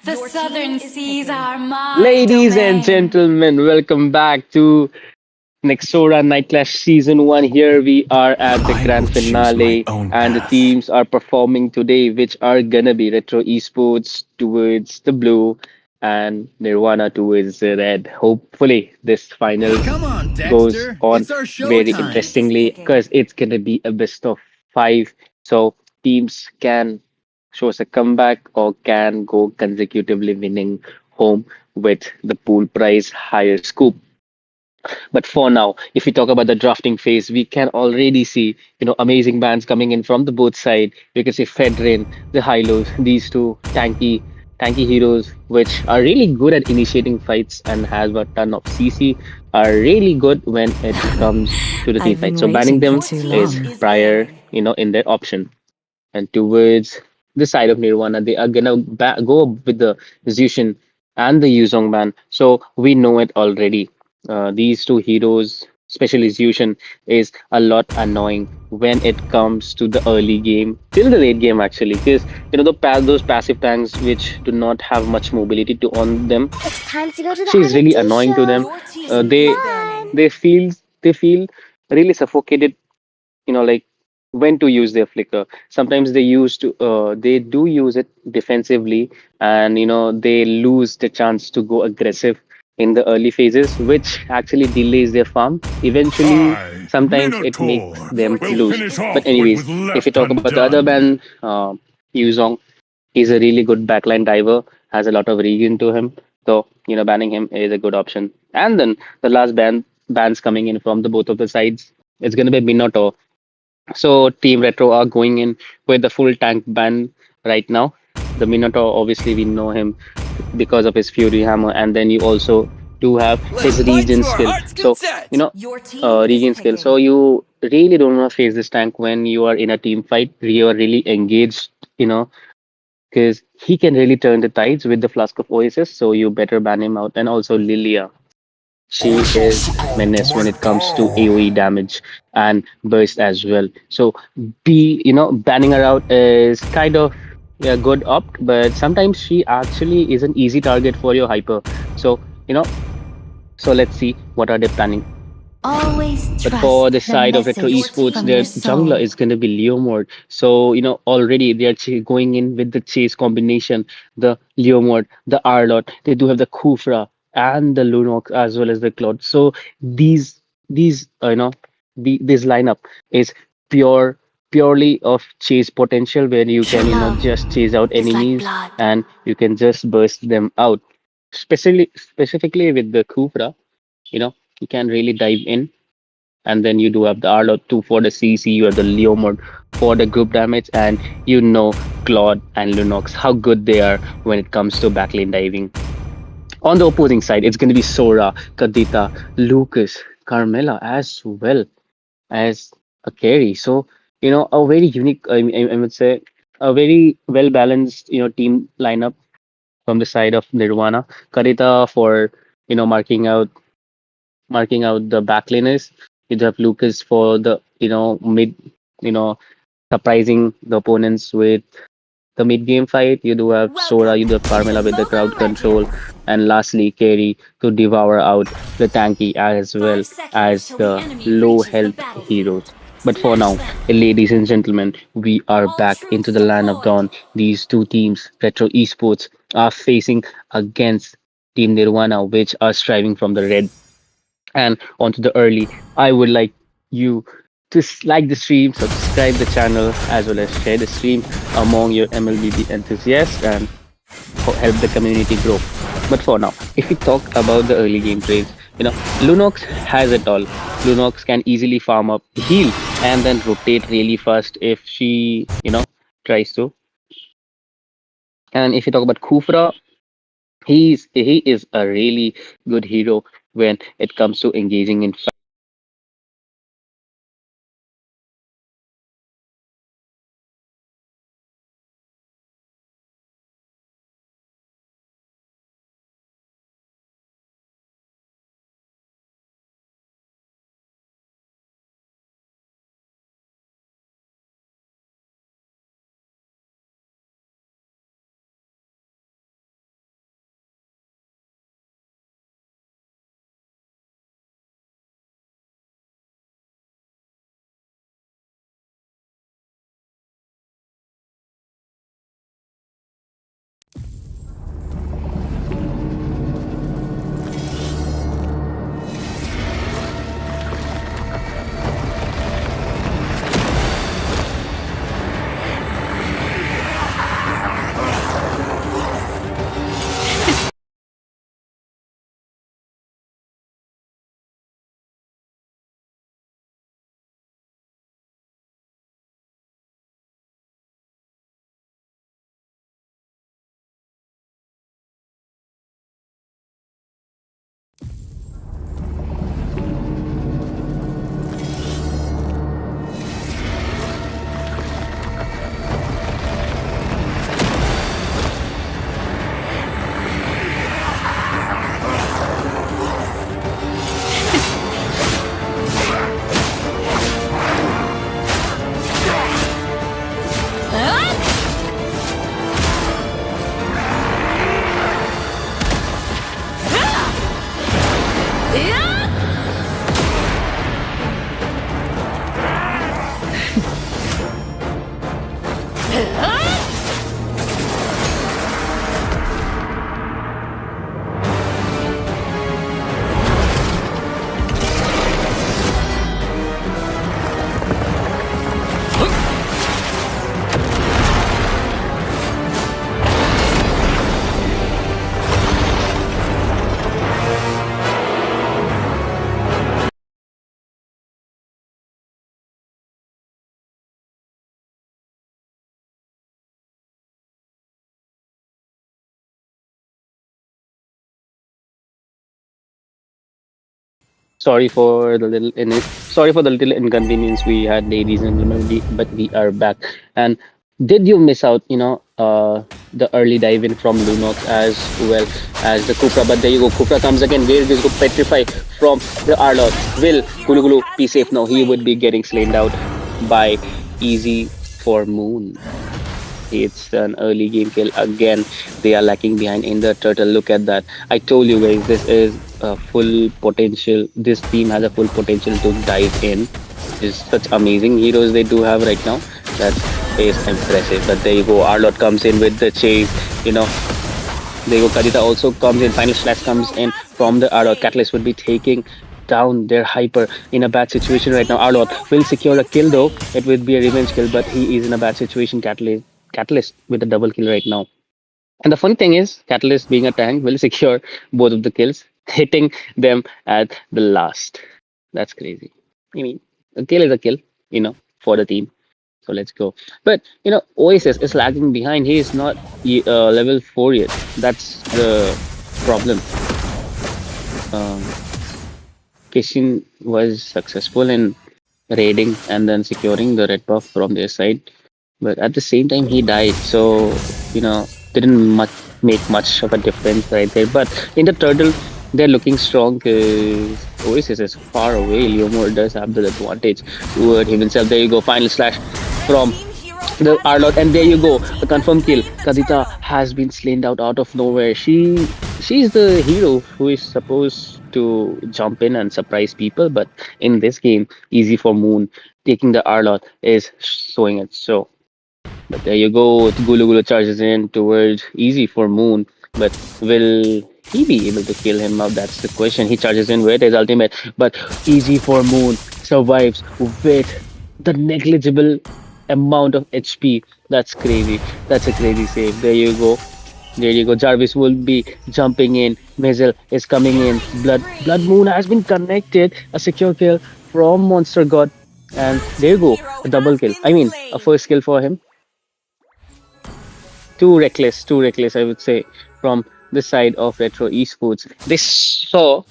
The southern seas are my Ladies and domain. gentlemen, welcome back to Nexora Night Clash Season 1. Here we are at the I will grand choose my finale, own and the path. teams are performing today, which are gonna be Retro Esports towards the blue and Nirvana towards the red. Hopefully, this final Come on, goes Dexter. on It's our very showtime. interestingly because it's gonna be a best of five. So teams can show us a comeback or can go consecutively winning home with the pool prize higher scoop. But for now, if we talk about the drafting phase, we can already see, amazing bands coming in from the both side. We can see Fedrin, the Hylos, these two tanky heroes, which are really good at initiating fights and have a ton of CC, are really good when it comes to the team I've fight. been So banning waiting for them too is long. prior, in their option. And towards the side of Nirvana, they are gonna go with the Zushin and the Yuzong ban. So we know it already. These two heroes, especially Zushin, is a lot annoying when it comes to the early game till the late game actually, because those passive tanks which do not have much mobility to on them, It's time to go to the she's really NFT annoying to them. show. They Fun! they feel really suffocated, like when to use their flicker. Sometimes they do use it defensively, and they lose the chance to go aggressive in the early phases, which actually delays their farm. Eventually, I, sometimes it makes Minotaur, them will lose. finish But off what anyways, was if we left talk about the other undone. ban, Yuzong, he's a really good backline diver, has a lot of regen to him. So, banning him is a good option. And then the last bans coming in from the both of the sides. It's gonna be Minotaur. So Team Retro are going in with the full tank ban right now. The Minotaur, obviously, we know him because of his Fury Hammer, and then you also do have Let's his fight regen to our skill. heart's So you content. know, regen skill. So you really don't want to face this tank when you are in a team fight. You are really engaged, because he can really turn the tides with the Flask of Oasis. So you better ban him out. And also Lilia, I she shall is succumb to menace my when it comes to thrall. AoE damage and burst as well. So banning her out is kind of a good opt, but sometimes she actually is an easy target for your hyper. So you know, so let's see what are they planning. Always But trust for the the side of Retro message Esports, from your their jungler soul. is going to be Leomord. So, already they are going in with the chase combination, the Leomord, the Arlot. They do have the Kufra and the Lunox as well as the Cloud. So these this lineup is pure purely of chase potential where you can Love just chase out is like enemies blood. and you can just burst them out. Specifically with the Kufra, you can really dive in, and then you do have the Arlo 2 for the CC, you have the Leo mode for the group damage, and Claude and Lunox, how good they are when it comes to backlane diving. On the opposing side, it's going to be Sora, Kadita, Lucas, Carmela, as well as a carry. So, a very unique, I would say, a very well balanced, team lineup from the side of Nirvana. Kadita for, marking out the backliners. You have Lucas for the mid, you know surprising the opponents with the mid game fight. You do have Sora, you do have Carmela with the crowd control, and lastly Carry to devour out the tanky as well as the low health heroes. But for now, ladies and gentlemen, we are back into the land of dawn. These two teams, Retro Esports, are facing against Team Nirvana, which are striving from the red and onto the early. I would like you to like the stream, subscribe the channel, as well as share the stream among your MLBB enthusiasts and help the community grow. But for now, if we talk about the early game trades, Lunox has it all. Lunox can easily farm up, heal, and then rotate really fast if she, tries to. And if you talk about Kufra, he is a really good hero when it comes to engaging in Sorry for the little inconvenience we had, ladies and gentlemen. But we are back. And did you miss out, the early dive in from Lunox as well as the Kupra? But there you go. Kupra comes again. Where this go petrify from the Arlot. Will Gulu Gulu be safe? No, he would be getting slain out by Easy for Moon. It's an early game kill again. They are lacking behind in the turtle. Look at that. I told you guys this is a full potential. This team has a full potential to dive in. Is such amazing heroes they do have right now. That is impressive. But there you go. Arlot comes in with the chase. You know, there you go. Kadita also comes in. Final slash comes in from the Arlot. Catalyst would be taking down their hyper in a bad situation right now. Arlot will secure a kill though. It would be a revenge kill, but he is in a bad situation. Catalyst with a double kill right now. And the funny thing is, Catalyst being a tank will secure both of the kills, hitting them at the last. That's crazy. I mean, a kill is a kill, for the team. So let's go. But Oasis is lagging behind. He is not level 4 yet. That's the problem. Um, Kishin was successful in raiding and then securing the red buff from their side, but at the same time he died, so didn't make much of a difference right there. But in the turtle, they're looking strong because Oasis is far away. Leomore does have the advantage toward himself. There you go, final slash from the Arlot, and there you go, a confirmed kill. Kadita has been slain out of nowhere. She's the hero who is supposed to jump in and surprise people, but in this game, easy for Moon taking the Arlot is showing it. So, but there you go, Gulu Gulu charges in towards easy for Moon, but will he be able to kill him now? That's the question. He charges in with his ultimate, but easy for Moon survives with the negligible amount of HP. That's crazy. That's a crazy save. There you go. There you go. Jarvis will be jumping in. Mazel is coming in. Blood Moon has been connected. A secure kill from Monster God. And there you go. A double kill. I mean, a first kill for him. Too reckless, I would say, from the side of Retro Esports. They saw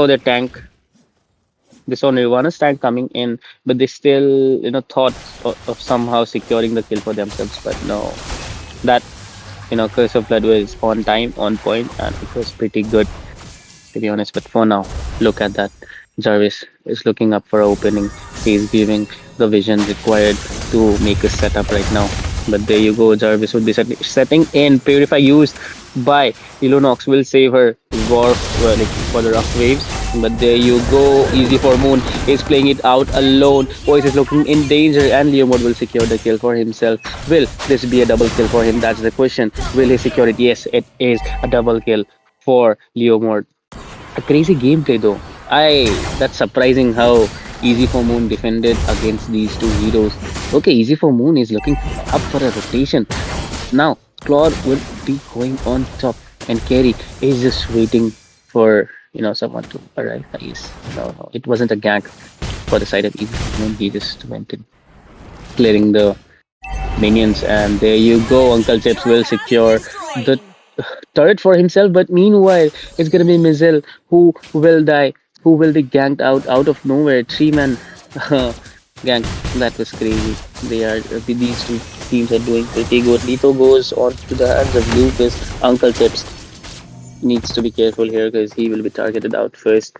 their tank. They saw Nirvana's tank coming in, but they still, thought of somehow securing the kill for themselves. But no, that Curse of Blood was on time, on point, and it was pretty good, to be honest. But for now, look at that. Jarvis is looking up for an opening. He's giving the vision required to make a setup right now. But there you go. Jarvis would be setting in. Purify used by Ilonox will save her for the rough waves. But there you go. Easy for Moon is playing it out alone. Voice is looking in danger, and Leomord will secure the kill for himself. Will this be a double kill for him? That's the question. Will he secure it? Yes, it is a double kill for Leomord. A crazy gameplay though. That's surprising how Easy for Moon defended against these two heroes. Okay, Easy for Moon is looking up for a rotation. Now, Claude will be going on top, and Carey is just waiting for someone to arrive. Nice. No, it wasn't a gank for the side of Easy for Moon. He just went in, clearing the minions, and there you go. Uncle Chips will secure the turret for himself, but meanwhile, it's gonna be Mizel who will die, who will be ganked out of nowhere. 3-man gank. That was crazy. These two teams are doing pretty good. Lito goes on to the hands of Lucas. Uncle Chips needs to be careful here because he will be targeted out first.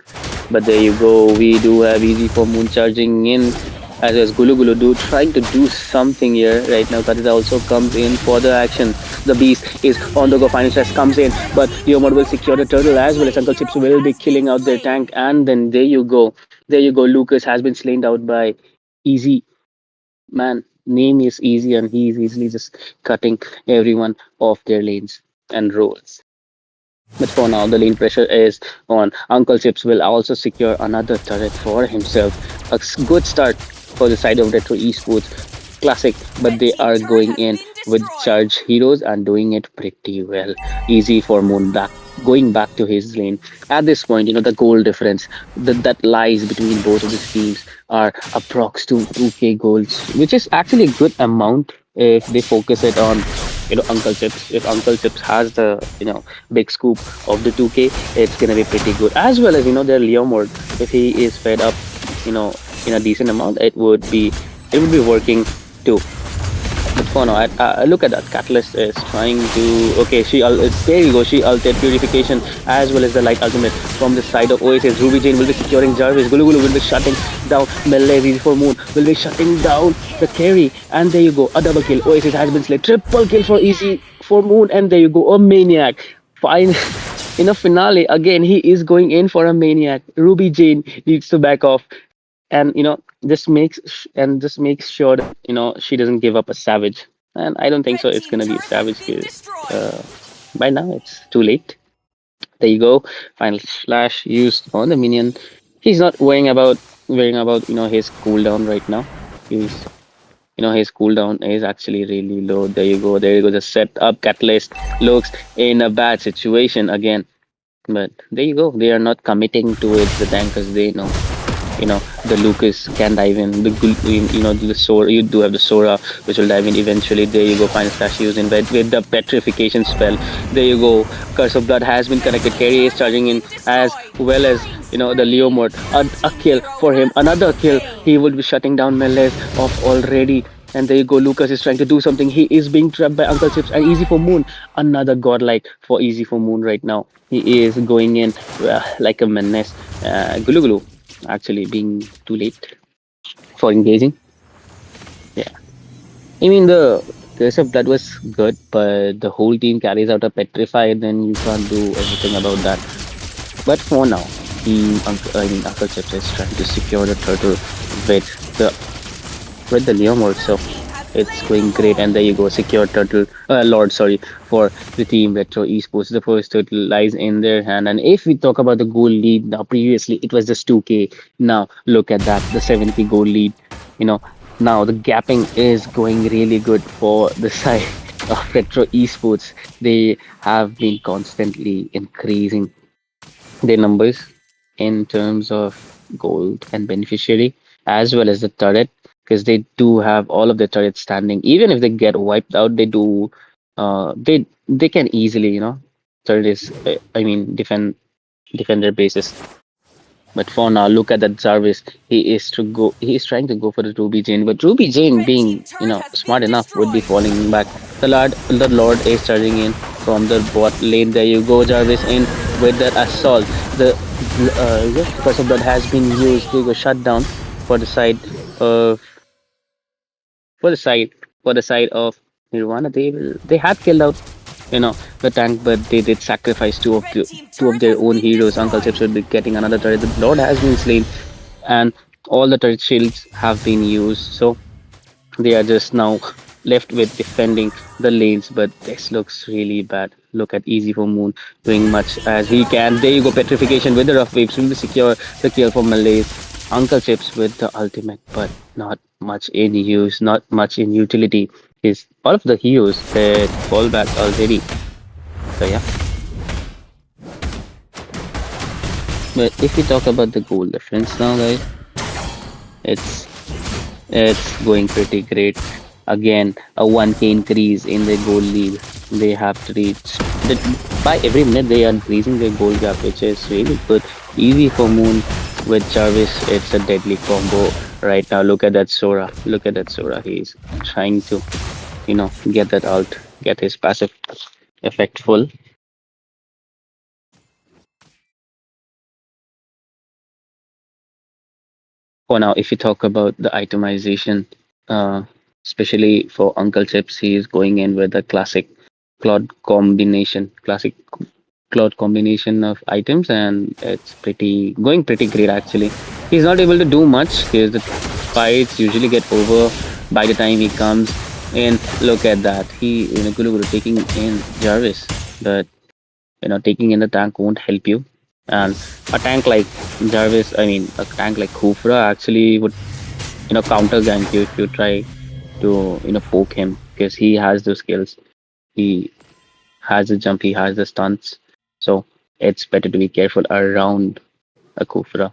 But there you go. We do have Easy for Moon charging in as well as Gulu Gulu trying to do something here right now. Kadita also comes in for the action. The beast is on the go. Final stress comes in, but Leomord will secure the turtle as well as Uncle Chips will be killing out their tank. And then there you go. There you go. Lucas has been slain out by Easy. Man, name is Easy, and he is easily just cutting everyone off their lanes and rolls. But for now, the lane pressure is on. Uncle Chips will also secure another turret for himself. A good start for the side of Retro Esports. Classic, but they are going in with charge heroes and doing it pretty well. Easy for Moon going back to his lane. At this point, the goal difference that lies between both of these teams are approx to 2k goals, which is actually a good amount if they focus it on Uncle Chips. If Uncle Chips has the big scoop of the 2K, it's gonna be pretty good. As well as their Leo mode. If he is fed up, you know, in a decent amount, it would be working too. But for now, look at that. Catalyst is trying to. Okay, there you go. She ulted Purification as well as the Light Ultimate from the side of Oasis. Ruby Jane will be securing Jarvis. Gulu Gulu will be shutting down Melee. Easy for Moon will be shutting down the carry. And there you go. A double kill. Oasis has been slayed. Triple kill for Easy for Moon. And there you go. A Maniac. Fine. In a finale, again, he is going in for a Maniac. Ruby Jane needs to back off and just makes sure that she doesn't give up a savage, and I don't think so it's going to be a savage because uh, by now it's too late. There you go. Final slash used on the minion. He's not worrying about his cooldown right now. His cooldown is actually really low. There you go, the set up. Catalyst looks in a bad situation again, but there you go, they are not committing to it, the tankers. They know the Lucas can dive in. The Sora, you do have the Sora which will dive in eventually. There you go, final slash used in with the petrification spell. There you go, Curse of Blood has been connected. Carry is charging in as well as the Leo mode. A kill for him, another kill. He would be shutting down melees off already. And there you go, Lucas is trying to do something. He is being trapped by Uncle Chips and Easy for Moon. Another godlike for Easy for Moon right now. He is going in like a menace. Gulu Gulu actually being too late for engaging. Yeah, I mean the curse of blood was good, but the whole team carries out a petrify, then you can't do anything about that. But for now, Uncle Chips is trying to secure the turtle with the Leo mode, so it's going great. And there you go, secure turtle, Lord, sorry, for the team Retro Esports. The first turtle lies in their hand. And if we talk about the goal lead, now previously it was just 2K. Now look at that, the 70 goal lead. You know, now the gapping is going really good for the side of Retro Esports. They have been constantly increasing their numbers in terms of gold and beneficiary as well as the turret, because they do have all of the turrets standing. Even if they get wiped out, they can easily turret is I mean defend their bases. But for now, look at that Jarvis. He is trying to go for the Ruby Jane, but Ruby Jane, being smart enough, would be falling back. The Lord is charging in from the bot lane. There you go, Jarvis in with that assault. Because of that has been used. There you go, shut down for the side of for the side for the side of Nirvana. They had killed out the tank, but they did sacrifice two of their own heroes. Uncle Chips will be getting another turret. The Lord has been slain, and all the turret shields have been used. So they are just now left with defending the lanes, but this looks really bad. Look at Easy for Moon doing much as he can. There you go, petrification with the rough waves will secure the kill for Malays. Uncle Chips with the ultimate, but not much in use, not much in utility. Is all of the heroes that fall back already. So yeah. But if we talk about the goal difference now, guys, it's it's going pretty great. Again, a 1K increase in the goal lead. They have to reach. By every minute, they are increasing their goal gap, which is really good. Easy for Moon with Jarvis. It's a deadly combo right now. Look at that Sora. Look at that Sora. He's trying to, get that ult, get his passive effect full. For now, if you talk about the itemization, uh, especially for Uncle Chips, he is going in with a classic cloud combination of items, and it's pretty great actually. He's not able to do much because the fights usually get over by the time he comes in. Look at that. Gulu Gulu taking in Jarvis, but taking in the tank won't help you. And a tank like Jarvis, I mean, a tank like Khufra actually would, counter gank you if you try to, poke him, because he has those skills. He has the jump, he has the stunts. So it's better to be careful around a Khufra.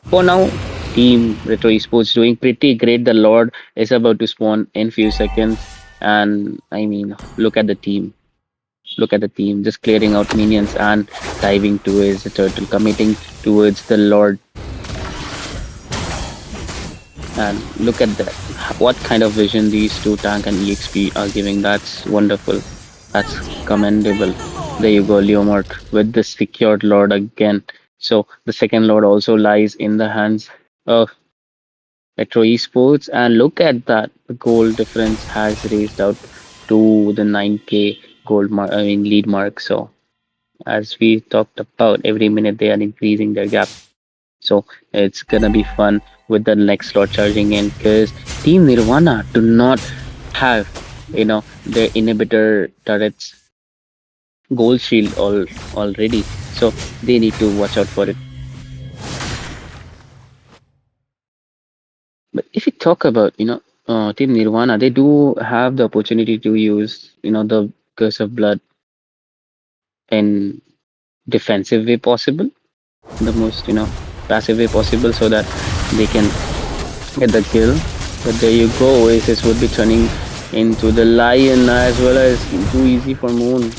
For now, Team Retro Esports doing pretty great. The Lord is about to spawn in few seconds. And I mean, look at the team. Look at the team just clearing out minions and diving towards the turtle, committing towards the Lord. And look at that. What kind of vision these two tank and EXP are giving. That's wonderful. That's commendable. There you go, Leomort with the secured Lord again. So the second Lord also lies in the hands of Metro Esports. And look at that. The goal difference has raised out to the 9k gold mark, I mean lead mark. So as we talked about, every minute they are increasing their gap. So it's gonna be fun with the next slot charging in because Team Nirvana do not have, their inhibitor turrets gold shield already. So they need to watch out for it. But if you talk about, Team Nirvana, they do have the opportunity to use, the Curse of Blood in defensive way possible, the most, passive way possible so that they can get the kill. But there you go, Oasis would be turning into the lion as well as too easy for Moon.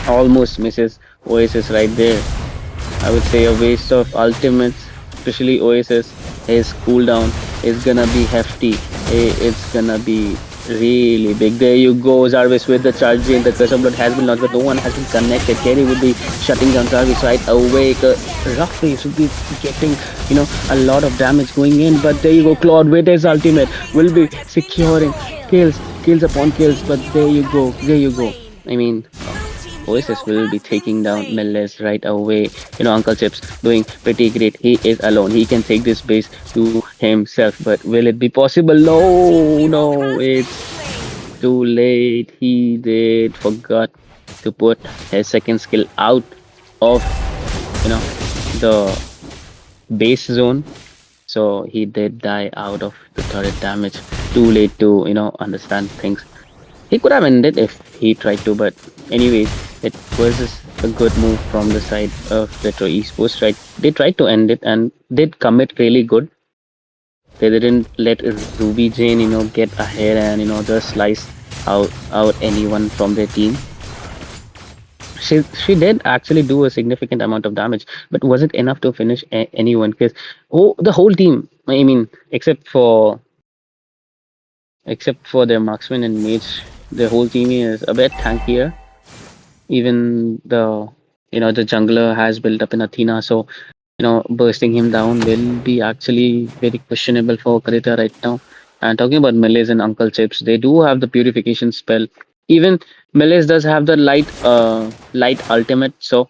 Almost misses Oasis right there. I would say a waste of ultimates, especially Oasis. His cooldown is gonna be hefty. It's gonna be really big. There you go, Jarvis with the charge in. The Curse of Blood has been launched, but no one has been connected. Kerry will be shutting down Jarvis right away. Roughly should be getting, a lot of damage going in. But there you go, Claude with his ultimate will be securing kills upon kills. But there you go. I mean, Oasis will be taking down Melez right away. Uncle Chips doing pretty great. He is alone. He can take this base to himself. But will it be possible? No, no, it's too late. He did forgot to put his second skill out of, you know, the base zone. So he did die out of the turret damage. Too late to, understand things. He could have ended if he tried to, but anyways, it was just a good move from the side of Retro Esports. Right, they tried to end it and did commit really good. They didn't let Ruby Jane, get ahead and just slice out anyone from their team. She did actually do a significant amount of damage, but was it enough to finish anyone? Because the whole team, I mean, except for their marksman and mage, the whole team is a bit tankier. Even the jungler has built up in Athena, so bursting him down will be actually very questionable for Karita right now. And talking about Melees and Uncle Chips, they do have the purification spell. Even Melees does have the light ultimate, so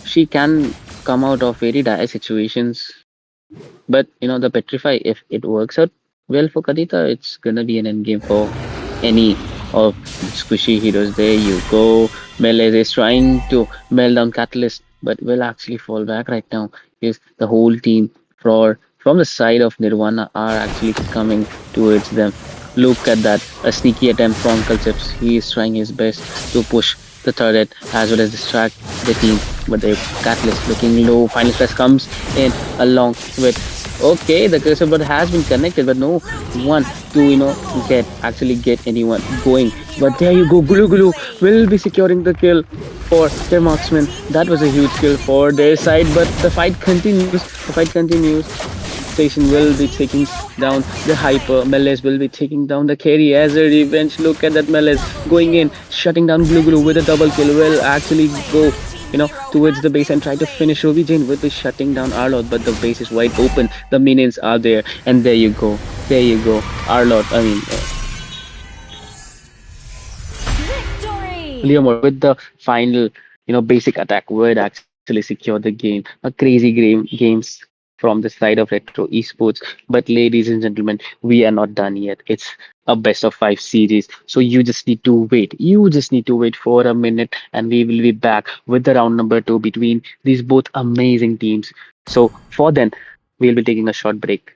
she can come out of very dire situations. But the petrify, if it works out well for Kadita, it's gonna be an end game for any of squishy heroes. There you go. Melee is trying to melt down Catalyst, but will actually fall back right now because the whole team from the side of Nirvana are actually coming towards them. Look at that, a sneaky attempt from Chips. He is trying his best to push the turret as well as distract the team. But the Catalyst looking low. Final stress comes in along with. Okay, the cursor blood has been connected, but no one to get anyone going. But there you go, Gulu Gulu will be securing the kill for their marksman. That was a huge kill for their side, but the fight continues. The fight continues. Station will be taking down the hyper. Meles will be taking down the carry as a revenge. Look at that Meles going in, shutting down Glue Glue with a double kill. Will actually go towards the base and try to finish Ruby Jane will be shutting down Arlot, but the base is wide open. The minions are there, and there you go. There you go. Arlot, I mean, Leomor with the final, basic attack would actually secure the game. A crazy games from the side of Retro Esports. But ladies and gentlemen, we are not done yet. It's a best of 5 series. So you just need to wait. You just need to wait for a minute and we will be back with the round number 2 between these both amazing teams. So for then, we'll be taking a short break.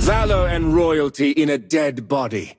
Valor and royalty in a dead body.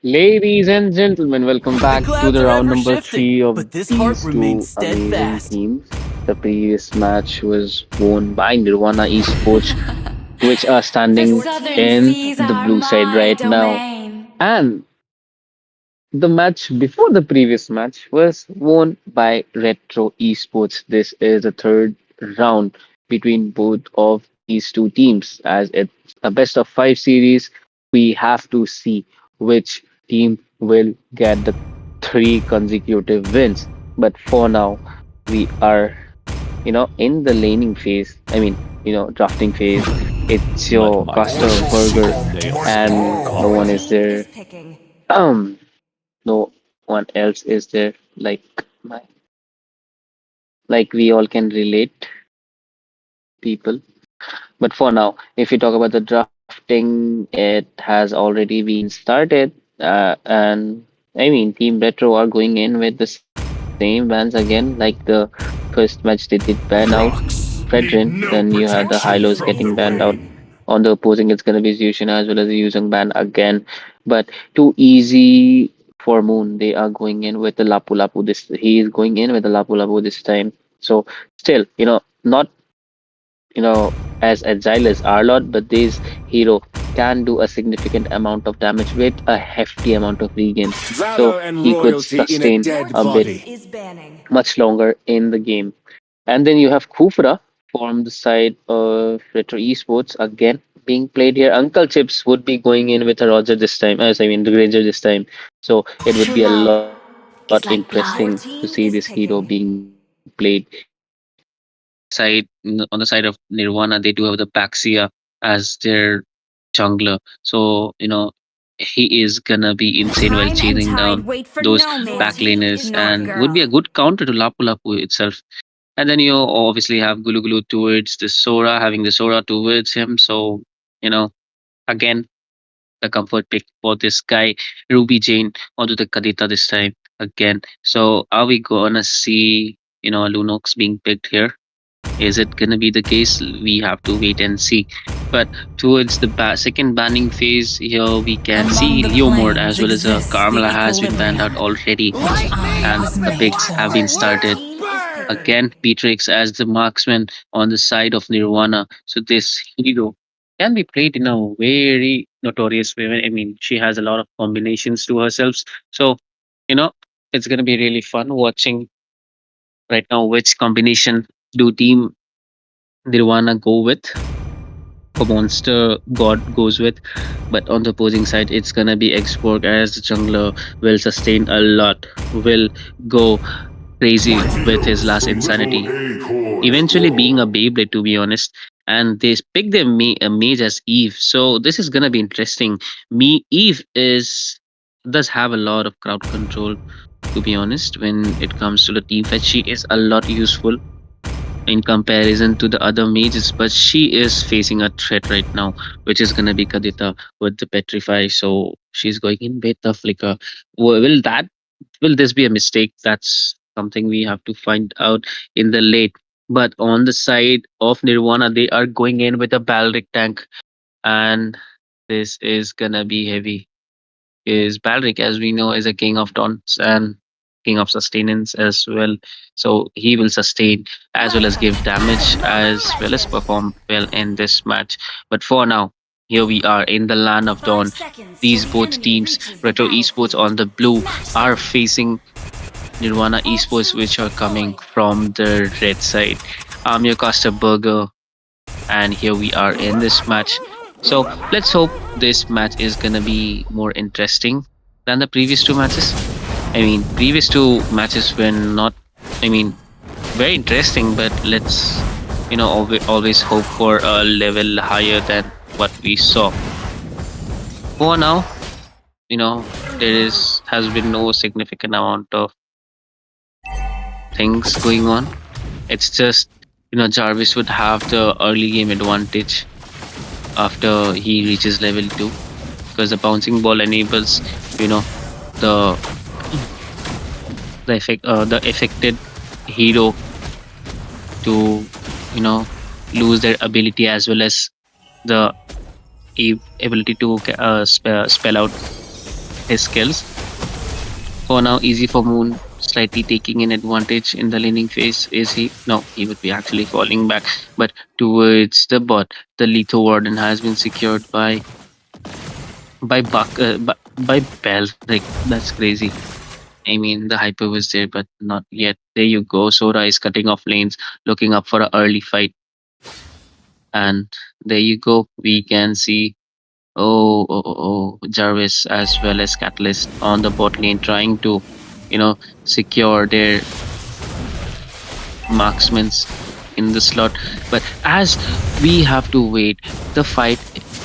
Ladies and gentlemen, welcome The back to clouds the are round ever number shifting, three of but this heart these two remains amazing steadfast. teams. The previous match was won by Nirvana Esports, which are The standing southern in seas the are blue side my right now. domain. And the match before the previous match was won by Retro Esports. This is the third round between both of these two teams. As it's a best of five series, we have to see which team will get the three consecutive wins. But for now, we are, in the laning phase. I mean, drafting phase. It's But your my caster words, burger, they are and far no one off. is there. No one else is there. My, like we all can relate, people. But for now, if you talk about the drafting, it has already been started. And I mean, Team Retro are going in with the same bans again, like the first match they did ban out Rocks Fredrin, need then no you had the protection Hylos from getting the banned out. rain. On the opposing, it's going to be Zushin as well as the Yuzong ban again. But too easy for Moon. They are going in with the Lapu Lapu. He is going in with the Lapu Lapu this time. So still, not as agile as Arlott, but this hero can do a significant amount of damage with a hefty amount of regen. So Valor and he could royalty in a sustain dead a bit body. much longer in the game. And then you have Kufra from the side of Retro Esports again being played here. Uncle Chips would be going in with a Roger this time, as I mean the Granger this time. So it would True be a love lot is interesting like to blood. see this hero being played. On the side of Nirvana, they do have the Paxia as their jungler. So, he is gonna be insane while Time and chasing tide down wait for those no man. backlaners Ignore and would be girl. a good counter to Lapu Lapu itself. And then you obviously have Gulu Gulu towards the Sora, having the Sora towards him. So, you know, again, the comfort pick for this guy, Ruby Jane, onto the Kadita this time again. So, are we gonna see, Lunox being picked here? Is it going to be the case? We have to wait and see. But towards the second banning phase, here we can Among see the Leomord planes as well as exists the Carmela has been banned out equilibrium, already, which I and was the made picks have been for. started. Burn! Again, Beatrix as the marksman on the side of Nirvana. So this hero can be played in a very notorious way. I mean, she has a lot of combinations to herself. So, you know, it's going to be really fun watching right now which combination do Team Nirvana go with or Monster God goes with. But on the opposing side, it's gonna be Xborg as the jungler will sustain a lot, will go crazy with his last insanity. Eventually being a Beyblade, to be honest. And they pick their a mage as Eve. So this is gonna be interesting. Eve is does have a lot of crowd control, to be honest, when it comes to the team fight. She is a lot useful in comparison to the other mages, but she is facing a threat right now, which is gonna be Kadita with the Petrify. So she's going in with the Flicker. Will this be a mistake? That's something we have to find out in the late. But on the side of Nirvana, they are going in with a Balric tank, and this is gonna be heavy is Balric, as we know, is a king of taunts and king of sustenance as well. So he will sustain as well as give damage as well as perform well in this match. But for now, here we are in the land of dawn. 5 seconds till These the both enemy teams, reaches the Retro Esports battlefield. on the blue, Smash are them. facing Nirvana All Esports, troops which are coming deployed. from the red side. I'm your caster Burger, and here we are in this match. So let's hope this match is gonna be more interesting than the previous two matches. I mean, previous two matches were not, I mean, very interesting, but let's, always hope for a level higher than what we saw. For now, there has been no significant amount of things going on. It's just, Jarvis would have the early game advantage after he reaches level 2 because the bouncing ball enables, you know, the the affected hero to you know lose their ability as well as the ability to spell out his skills. For now, easy for Moon, slightly taking an advantage in the laning phase. Is he? No, he would be actually falling back. But towards the bot, the Letho Warden has been secured by Balric. That's crazy. I mean, the hyper was there, but not yet. There you go. Sora is cutting off lanes, looking up for an early fight. And there you go. We can see Jarvis as well as Catalyst on the bot lane trying to, secure their marksman's, in the slot. But as we have to wait, the fight,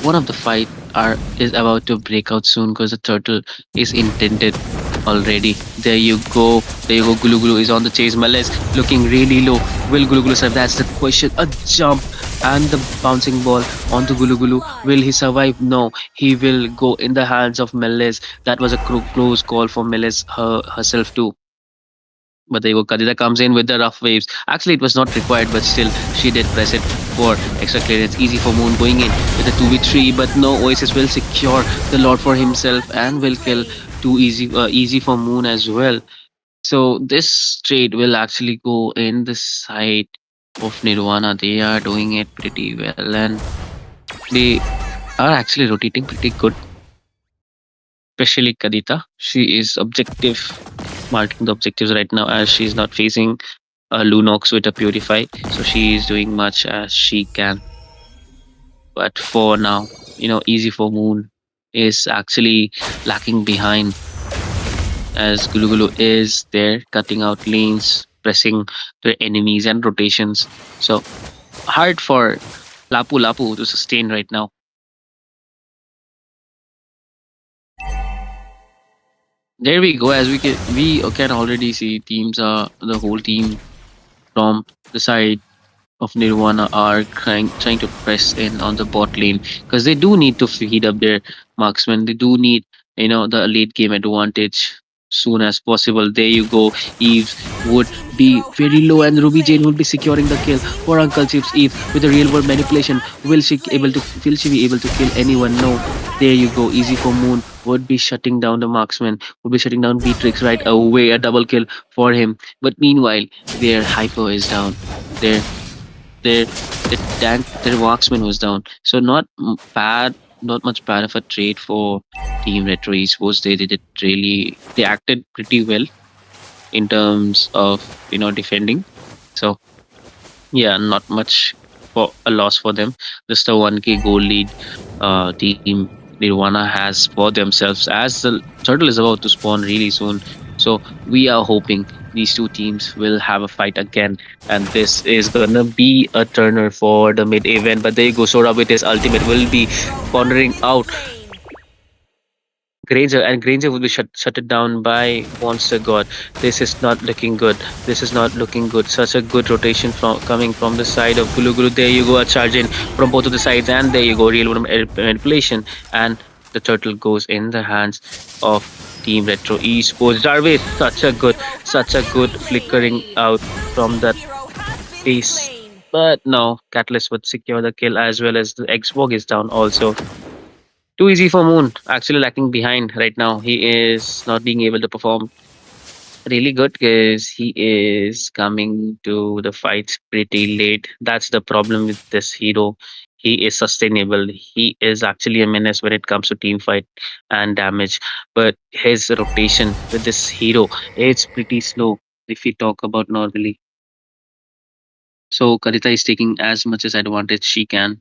one of the fight are is about to break out soon because the turtle is intended already. There you go. There you go. Gulu Gulu is on the chase. Malas looking really low. Will Gulu Gulu survive? That's the question. A jump and the bouncing ball onto Gulu Gulu. Will he survive? No. He will go in the hands of Meles. That was a close call for Meles herself too. But there you go. Kadida comes in with the rough waves. Actually, it was not required, but still, she did press it for extra clearance. Easy for Moon going in with a 2v3, but no, Oasis will secure the Lord for himself and will kill too easy for Moon as well. So this trade will actually go in the side of Nirvana. They are doing it pretty well, and they are actually rotating pretty good. Especially Kadita. She is objective, marking the objectives right now as she's not facing Lunox with a Purify. So she is doing much as she can. But for now, easy for Moon is actually lacking behind as Gulu Gulu is there cutting out lanes, pressing the enemies and rotations. So hard for Lapu Lapu to sustain right now. There we go. As we can already see teams are the whole team from the side of Nirvana are trying to press in on the bot lane because they do need to feed up their marksmen. They do need the late game advantage soon as possible. There you go. Eve would be very low and Ruby Jane will be securing the kill for Uncle Chips. Eve with a real world manipulation. Will she be able to kill anyone? No. There you go. Easy for Moon would be shutting down the marksman. Would be shutting down Beatrix right away. A double kill for him. But meanwhile, their hyper is down. Their the tank their marksman was down. So not much bad of a trade for Team Retro Esports. They did it really. They acted pretty well in terms of defending. So yeah, not much for a loss for them. Just a 1k goal lead team Nirvana has for themselves as the turtle is about to spawn really soon. So we are hoping these two teams will have a fight again, and this is gonna be a turner for the mid event. But there you go, Sora with his ultimate will be pondering out Granger, and Granger will be shut it down by Monster God. This is not looking good. This is not looking good. Such a good rotation from coming from the side of Gulu Gulu. There you go, a charge in from both of the sides, and there you go, real world manipulation, and the turtle goes in the hands of Team Retro Esports. Jarvis, such a good flickering out from that pace. But no, Catalyst would secure the kill as well as the Xborg is down also. Too easy for Moon, actually lacking behind right now. He is not being able to perform really good because he is coming to the fights pretty late. That's the problem with this hero. He is sustainable. He is actually a menace when it comes to team fight and damage. But his rotation with this hero is pretty slow if we talk about normally. So Karita is taking as much as advantage she can.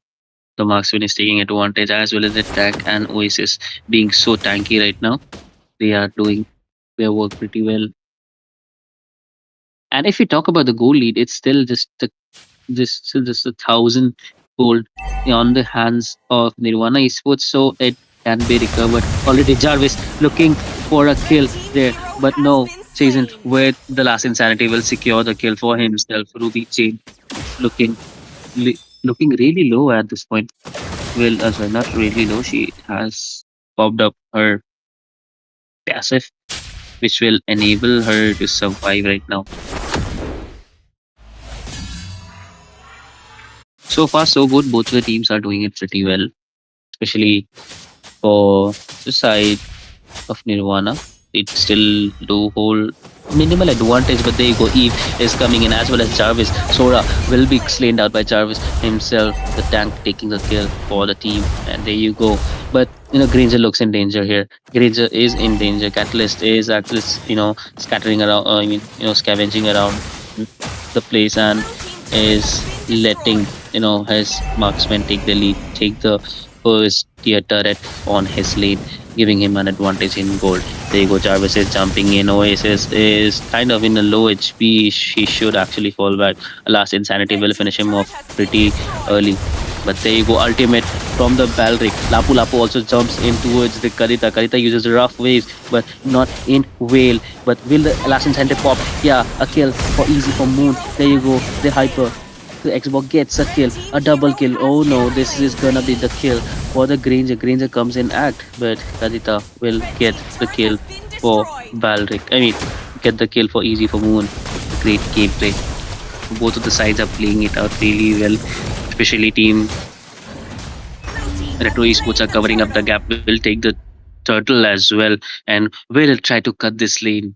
The marksman is taking advantage as well as the tank and Oasis being so tanky right now. They are doing their work pretty well. And if we talk about the goal lead, it's still just 1,000 gold on the hands of Nirvana Esports, so it can be recovered. Already Jarvis looking for a kill there, but no. Season with the last insanity will secure the kill for himself. Ruby Chain looking looking really low at this point. Well, sorry, not really low. She has popped up her passive, which will enable her to survive right now. So far, so good. Both the teams are doing it pretty well, especially for the side of Nirvana. It still do hold minimal advantage, but there you go. Eve is coming in as well as Jarvis. Sora will be slain out by Jarvis himself. The tank taking the kill for the team, and there you go. But Granger looks in danger here. Granger is in danger. Catalyst is actually scattering around. Scavenging around the place and is letting his marksman take the lead, take the first tier turret on his lane. giving him an advantage in goal. There you go. Jarvis is jumping in. Oasis is kind of in a low HP. She should actually fall back. Last Insanity will finish him off pretty early. But there you go. Ultimate from the Balric. Lapu Lapu also jumps in towards the Karita. Karita uses rough waves, but not in Whale. But will the Last Insanity pop? Yeah, a kill for easy for Moon. There you go. The Hyper. The Xbox gets a kill, a double kill. Oh no, this is gonna be the kill for the Granger. Granger comes in act, but Kadita will get the kill for Balric. I mean, get the kill for easy for Moon. A great gameplay. Both of the sides are playing it out really well, especially team Retro Esports are covering up the gap. Will take the turtle as well and will try to cut this lane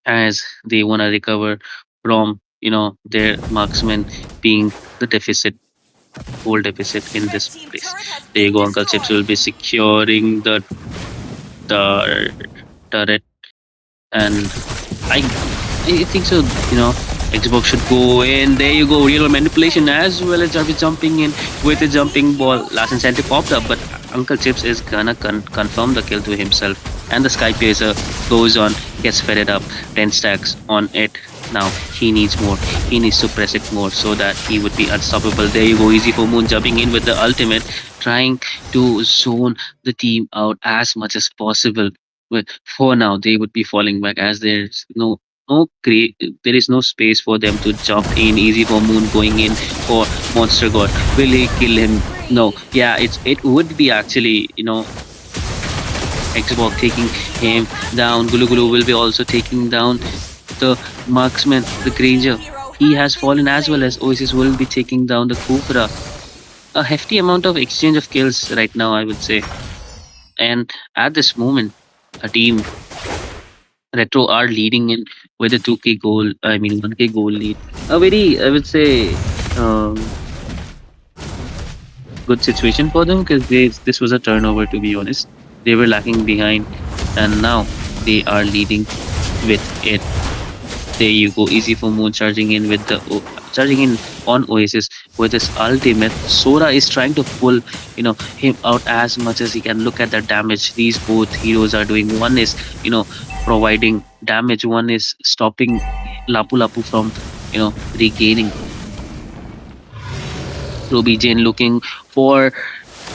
as they want to recover from their marksman being the deficit goal deficit in this place. There you go. Uncle Chips will be securing the turret, and I I think so. Xbox should go in. There you go. Real manipulation as well as Jarvis jumping in with a jumping ball. Last incentive popped up, but Uncle Chips is gonna confirm the kill to himself. And the Sky Pacer goes on, gets fed up, 10 stacks on it. Now he needs more. He needs to press it more so that he would be unstoppable. There you go. Easy for Moon jumping in with the ultimate, trying to zone the team out as much as possible. But for now, they would be falling back as there's no great there is no space for them to jump in. Easy for Moon going in for Monster God. Will he kill him? No. Yeah, it would be actually Xbox taking him down. Gulu Gulu will be also taking down the marksman, the Granger. He has fallen as well as Oasis will be taking down the Kufra. A hefty amount of exchange of kills right now, I would say. And at this moment, a team Retro are leading in with a 2K goal. I mean 1K goal lead. A very, I would say, good situation for them because this was a turnover. To be honest, they were lacking behind, and now they are leading with it. There you go. Easy for Moon charging in with charging in on Oasis with his ultimate. Sora is trying to pull him out as much as he can. Look at the damage these both heroes are doing. One is providing damage. One is stopping Lapu Lapu from regaining. Ruby Jane looking for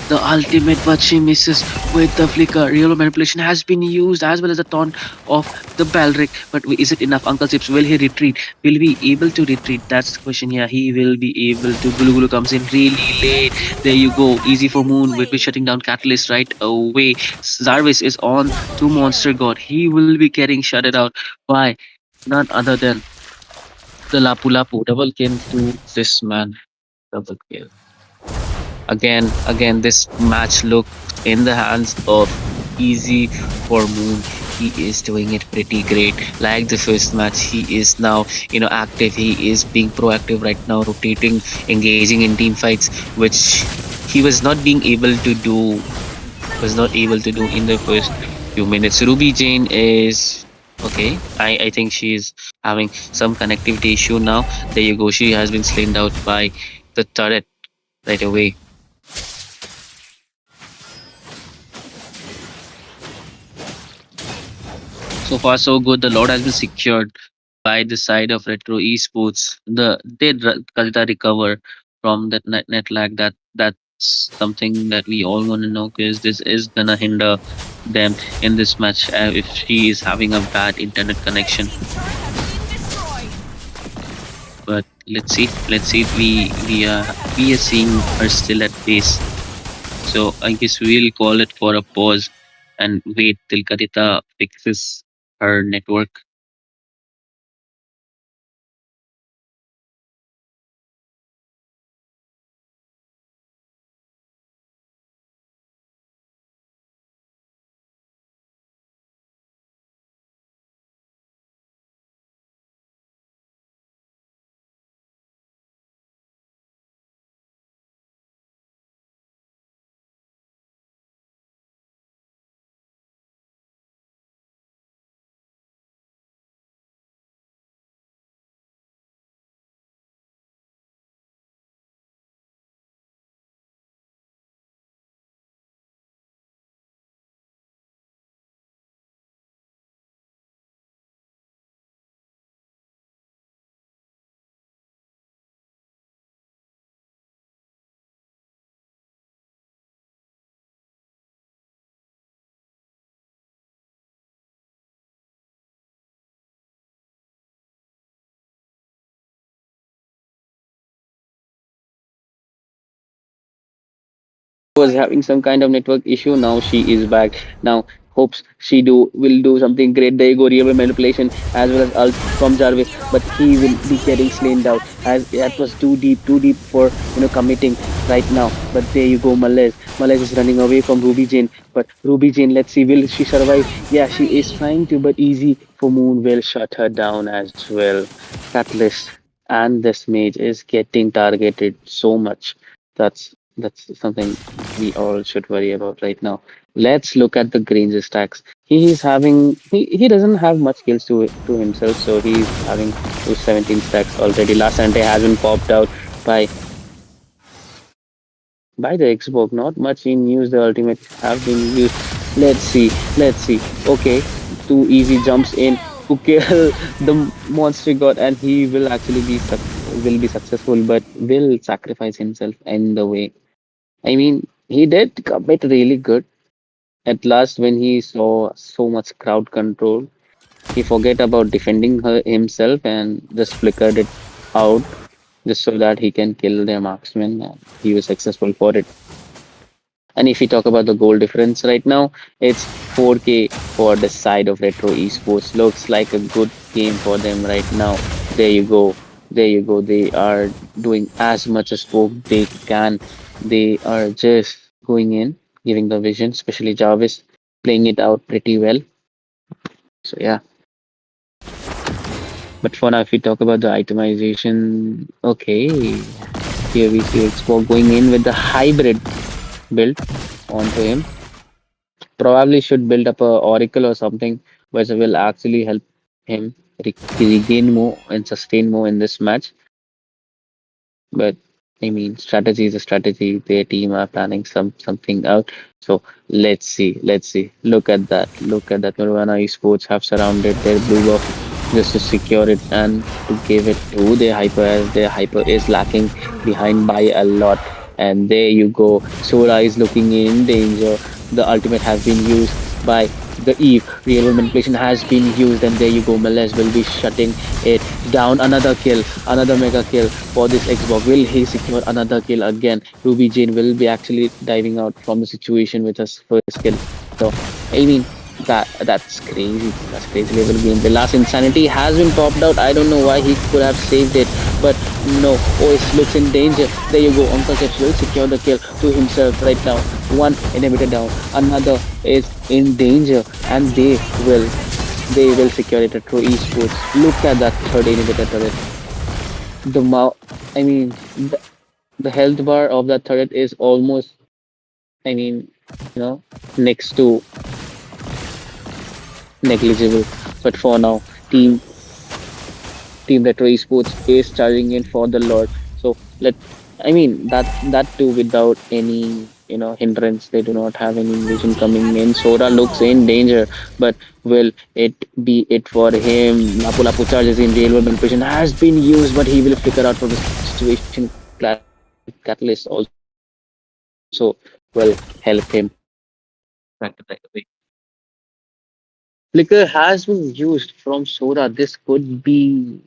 the ultimate, but she misses with the flicker. Real manipulation has been used as well as the taunt of the Balric. But is it enough? Uncle Chips, will he retreat? Will he be able to retreat? That's the question. Yeah, he will be able to. Gulu Gulu comes in really late. There you go. Easy for Moon will be shutting down Catalyst right away. Zarvis is on to Monster God. He will be getting shutted out by none other than the Lapu Lapu. Double kill to this man. Double kill. Again, this match looked in the hands of easy for Moon. He is doing it pretty great. Like the first match, he is now, active. He is being proactive right now, rotating, engaging in team fights, which he was not able to do in the first few minutes. Ruby Jane is okay. I think she's having some connectivity issue now. There you go. She has been slinned out by the turret right away. So far, so good. The Lord has been secured by the side of Retro Esports. Did Kalita recover from that net lag? That's something that we all want to know because this is gonna hinder them in this match if she is having a bad internet connection. But let's see. We are seeing her still at base. So I guess we'll call it for a pause and wait till Kalita fixes her network. was having some kind of network issue. Now she is back. Now hopes she will do something great. There you go, real manipulation as well as ult from Jarvis, but he will be getting slain down as that was too deep for committing right now. But there you go, Malez. Malez is running away from Ruby Jane, but Ruby Jane, let's see, will she survive? Yeah, she is trying to, but easy for Moon will shut her down as well. Catalyst and this mage is getting targeted so much. That's something we all should worry about right now. Let's look at the Granger stacks. He doesn't have much kills to himself, so he's having those 17 stacks already. Last Sunday has been popped out by by the Xbox. Not much in news. The ultimate have been used. Let's see. Okay, too easy jumps in to kill the monster god, and he will be successful, but will sacrifice himself in the way. I mean, he did commit really good at last when he saw so much crowd control. He forget about defending himself and just flickered it out just so that he can kill their marksman. And he was successful for it. And if we talk about the goal difference right now, it's 4K for the side of Retro Esports. Looks like a good game for them right now. There you go. There you go. They are doing as much as spoke they can. They are just going in, giving the vision, especially Jarvis, playing it out pretty well. So yeah. But for now, if we talk about the itemization, okay. Here we see Expo going in with the hybrid build onto him. Probably should build up a oracle or something which will actually help him regain more and sustain more in this match. But I mean, strategy is a strategy. Their team are planning something out. So let's see. Look at that. Look at that. Nirvana Esports have surrounded their blue buff just to secure it and to give it to their hyper as their hyper is lacking behind by a lot. And there you go. Sora is looking in danger. The ultimate has been used by the Eve. Real world manipulation has been used, and there you go. Melez will be shutting it down. Another kill, another mega kill for this Xbox. Will he secure another kill again? Ruby Jane will be actually diving out from the situation with his first kill. So, I mean, that's crazy. That's crazy level game. The last insanity has been popped out. I don't know why he could have saved it, but no. OS looks in danger. There you go. Uncle Chips will secure the kill to himself right now. One inhibitor down. Another is in danger, and they will secure it at Pro Esports. Look at that third inhibitor turret. The I mean, the health bar of that turret is almost, I mean, next to negligible. But for now, Team Retro Esports is charging in for the Lord. So I mean that too without any hindrance. They do not have any invasion coming in. Sora looks in danger, but will it be it for him? Lapu Lapu charges in. Railway manipulation has been used, but he will figure out from the situation. Catalyst also will help him right away. Flicker has been used from Sora. This could be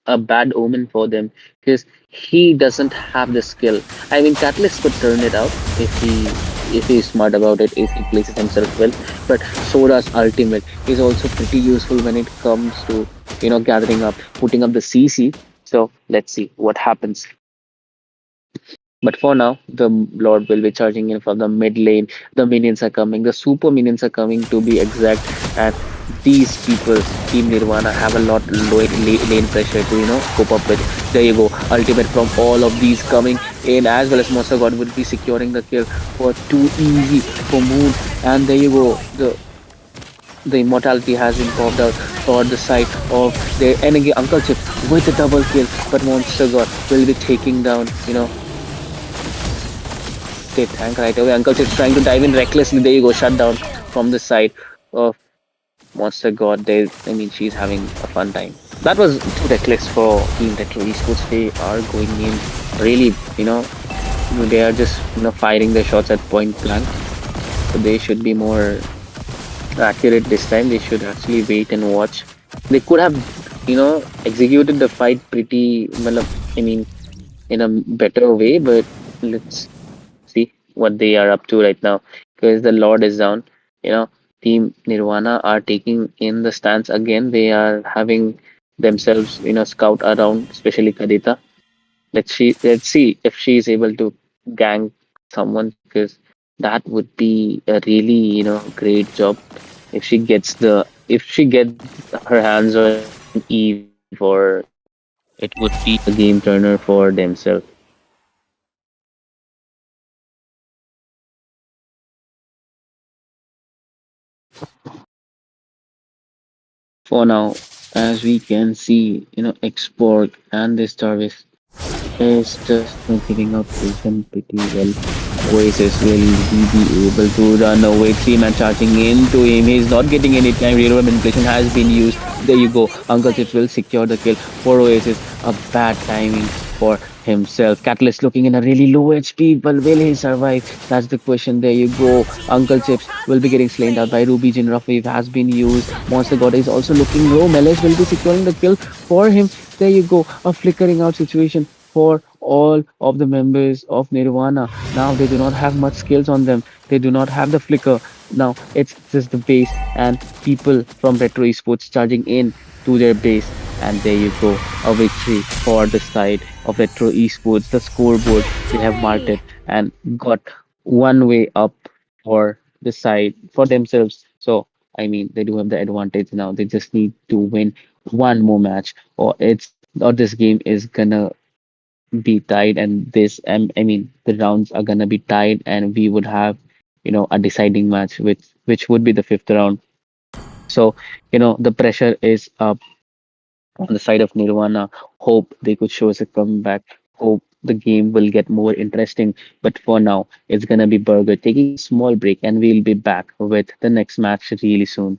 a bad omen for them because he doesn't have the skill. I mean, Catalyst could turn it out if he's smart about it, if he places himself well. But Sora's ultimate is also pretty useful when it comes to gathering up, putting up the CC. So let's see what happens. But for now, the Lord will be charging in from the mid lane. The minions are coming. The super minions are coming to be exact. And these people, Team Nirvana, have a lot lane pressure to cope up with. There you go. Ultimate from all of these coming in, as well as Monster God will be securing the kill for too easy for Moon. And there you go. The immortality has been popped out for the side of the enemy. Uncle Chip with a double kill, but Monster God will be taking down they tank right away. Uncle Chip's trying to dive in recklessly. There you go, shut down from the side of Monster God. I mean, she's having a fun time. That was too reckless for Team Retro Esports. They are going in really, they are just firing their shots at point blank. So they should be more accurate this time. They should actually wait and watch. They could have, executed the fight pretty well. I mean, in a better way, but let's see. what they are up to right now, because the Lord is down. You know, Team Nirvana are taking in the stance again. They are having themselves, scout around, especially Kadita. Let's see if she is able to gang someone, because that would be a really, great job if she gets her hands on Eve, or it would be a game turner for themselves. For now, as we can see, export and this service is just giving out position pretty well. Oasis, will he be able to run away? Three man charging into him. He's not getting any time. Real manipulation has been used. There you go. Uncle Chips will secure the kill for Oasis. A bad timing for himself. Catalyst looking in a really low HP, but will he survive? That's the question. There you go. Uncle Chips will be getting slain out by Ruby. Jin Wave has been used. Monster God is also looking low. Meles will be securing the kill for him. There you go. A flickering out situation for all of the members of Nirvana. Now they do not have much skills on them. They do not have the flicker. Now it's just the base and people from Retro Esports charging in to their base. And there you go, a victory for the side of Retro Esports. The scoreboard, they have marked Victory! it and got one way up for the side for themselves. So I mean, they do have the advantage now. They just need to win one more match, or this game is gonna be tied, and I mean the rounds are gonna be tied, and we would have a deciding match, which would be the fifth round. So the pressure is up on the side of Nirvana. Hope they could show us a comeback. Hope the game will get more interesting. But for now, it's gonna be Burger taking a small break, and we'll be back with the next match really soon.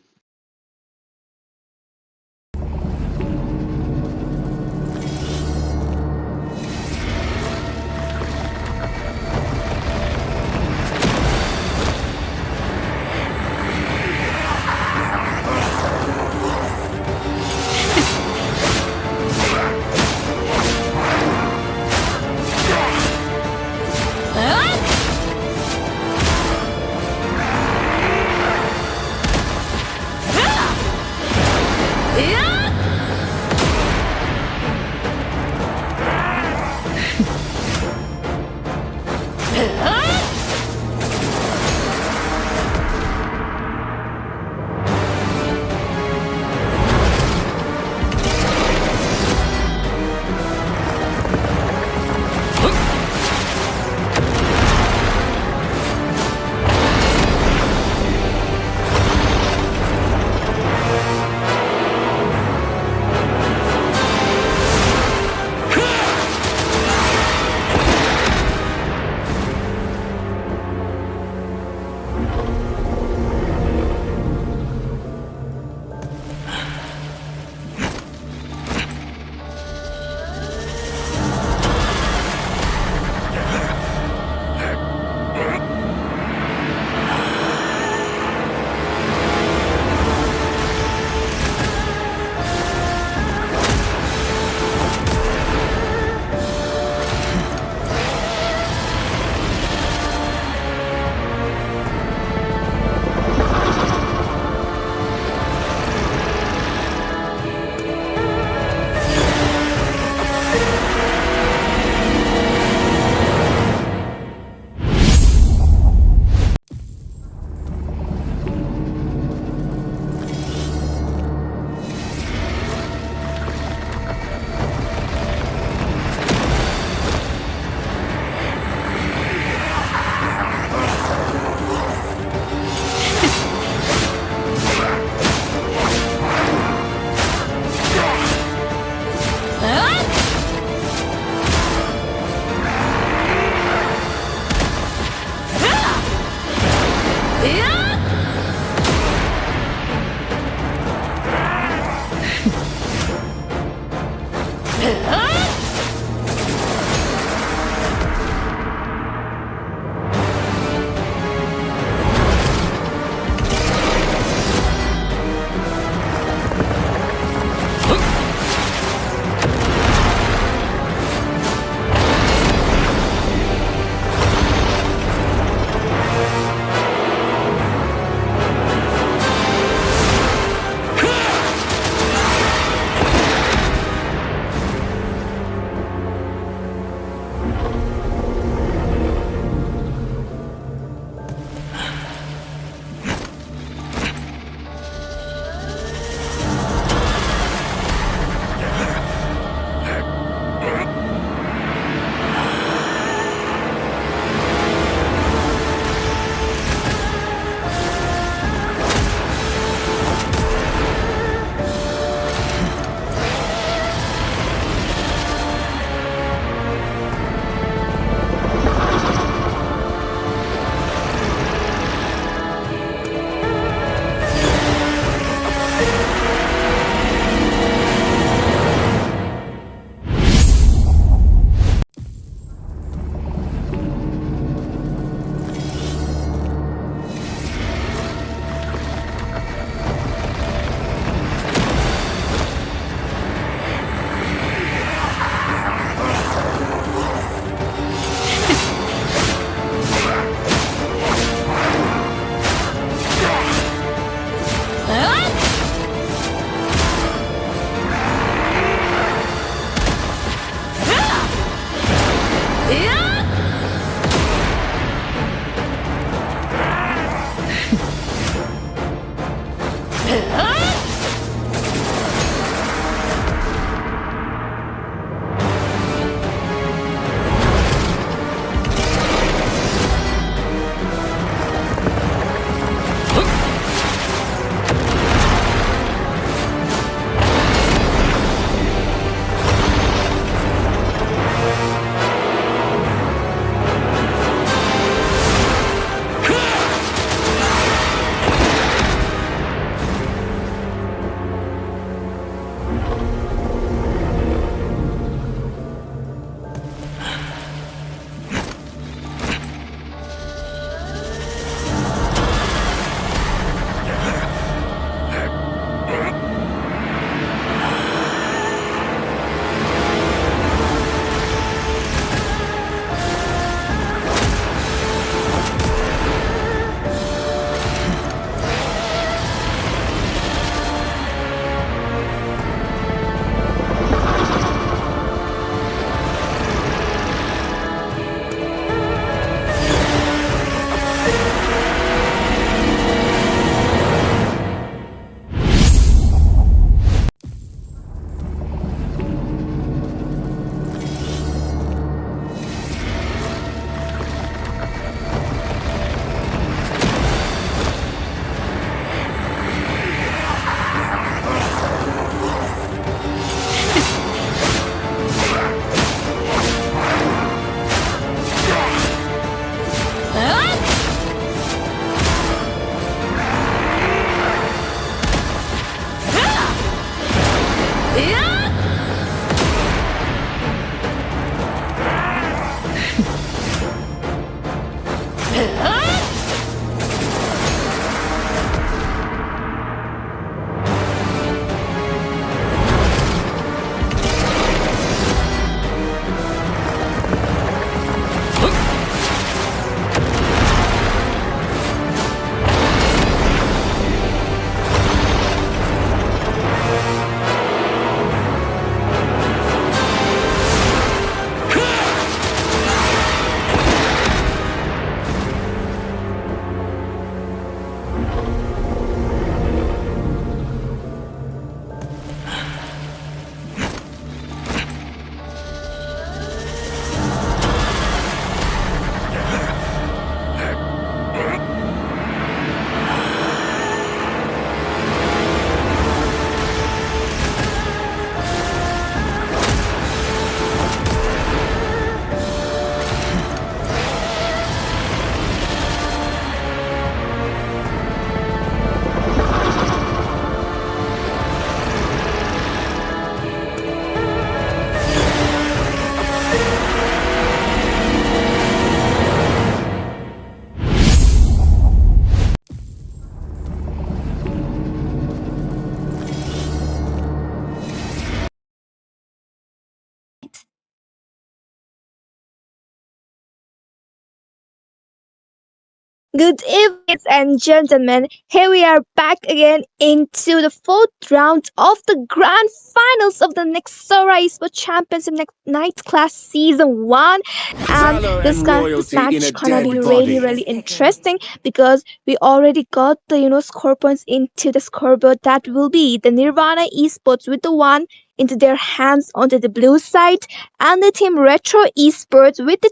Good evening, ladies and gentlemen. Here we are back again into the fourth round of the grand finals of the Nexora Esports Championship Night Class Season 1. And Valor this, and this royalty in match a is gonna be dead really, body. really interesting because we already got the score points into the scoreboard. That will be the Nirvana Esports with the one into their hands onto the blue side, and the team Retro Esports with the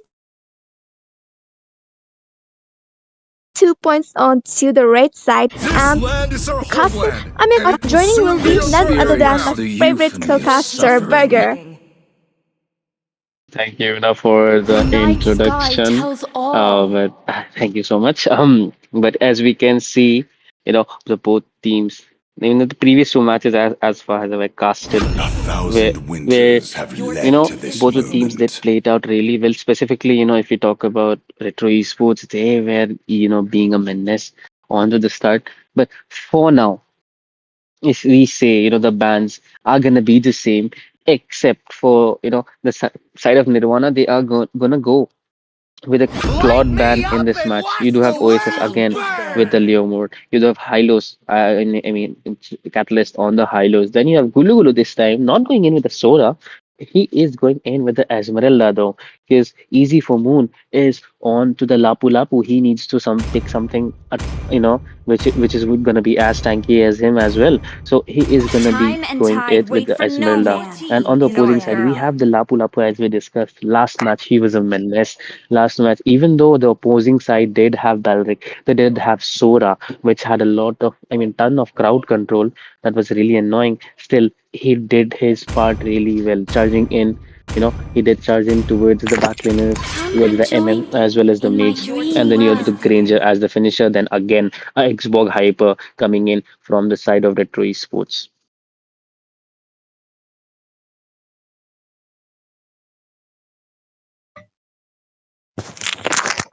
2 points onto the red side. This And land is our casting, homeland, I mean, and it will joining will soon be be our none other than my burial. The favorite euphony of co-caster, suffering. Burger. Thank you, Una, for The the night sky introduction. tells all. But thank you so much. But as we can see, the both teams, the previous two matches, as far as I casted, A where thousand where winters have led to this both the teams did moment. play it out really well. Specifically, if you talk about retro esports, they were being a menace onto the start. But for now, if we say the bans are gonna be the same, except for the side of Nirvana, they are gonna go with a Light Claude me ban in up this and match. You watch do the have Oasis world again with burn! the Leo mode. You do have Hylos, it's Catalyst on the Hylos. Then you have Gulu Gulu this time, not going in with the Sora. He is going in with the Esmeralda though. Because easy for Moon is on to the Lapu Lapu. He needs to pick something, which is gonna be as tanky as him as well. So he is gonna be Time and going tide it with wait the for no Esmeralda. man. And on the Your opposing side, we girl. have the Lapu Lapu as we discussed last match. He was a menace last match. Even though the opposing side did have Balric, they did have Sora, which had a lot of, ton of crowd control. That was really annoying. Still, he did his part really well, charging in. He did charge in towards the backliners, Come towards and the MM join as well as the in my mage, and dream then you have the world. Granger as the finisher. Then again, a Xbox Hyper coming in from the side of Retro Esports.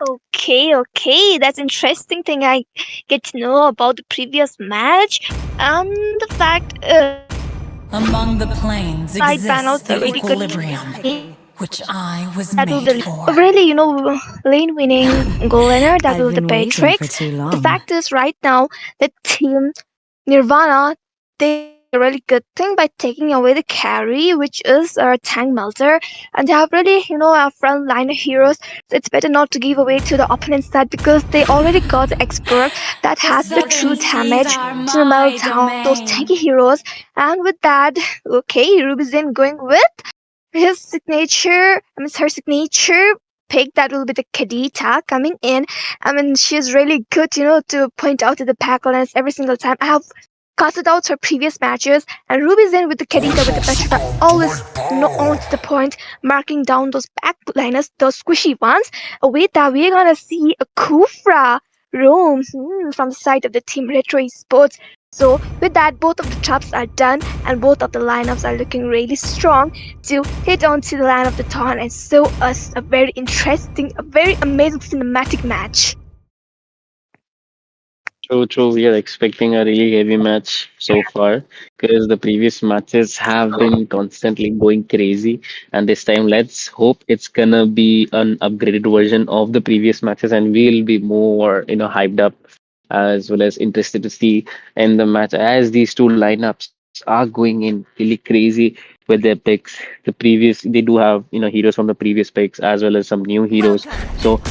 Okay, that's interesting thing I get to know about the previous match. The fact is Among the that will planes be the exists really the good equilibrium, which I was that will made the for. really lane winning goal winner that will I've the been pay waiting for tricks. too The long. fact is right now the team Nirvana they did a really good thing by taking away the carry, which is a tank melter, and they have really our front line heroes. So it's better not to give away to the opponent side because they already got the expert that The has the true southern seas damage are to my melt down those domain. tanky heroes. And with that, okay, Rubizin going with his signature, I mean, her signature pick that will be the Kadita coming in. I mean, she's really good, to point out to the pack lines every single time. I have casted out her previous matches, and Ruby's in with the Kadita with the Petrify, always, on to the point, marking down those back liners, those squishy ones. With that, we're gonna see a Kufra roam from the side of the team Retro Esports. So, with that, both of the traps are done, and both of the lineups are looking really strong to hit onto the line of the Dawn and show us a very interesting, a very amazing cinematic match. True. We are expecting a really heavy match so far because the previous matches have been constantly going crazy. And this time, let's hope it's gonna be an upgraded version of the previous matches, and we'll be more, hyped up as well as interested to see in the match as these two lineups are going in really crazy with their picks. The previous they do have, heroes from the previous picks as well as some new heroes. So,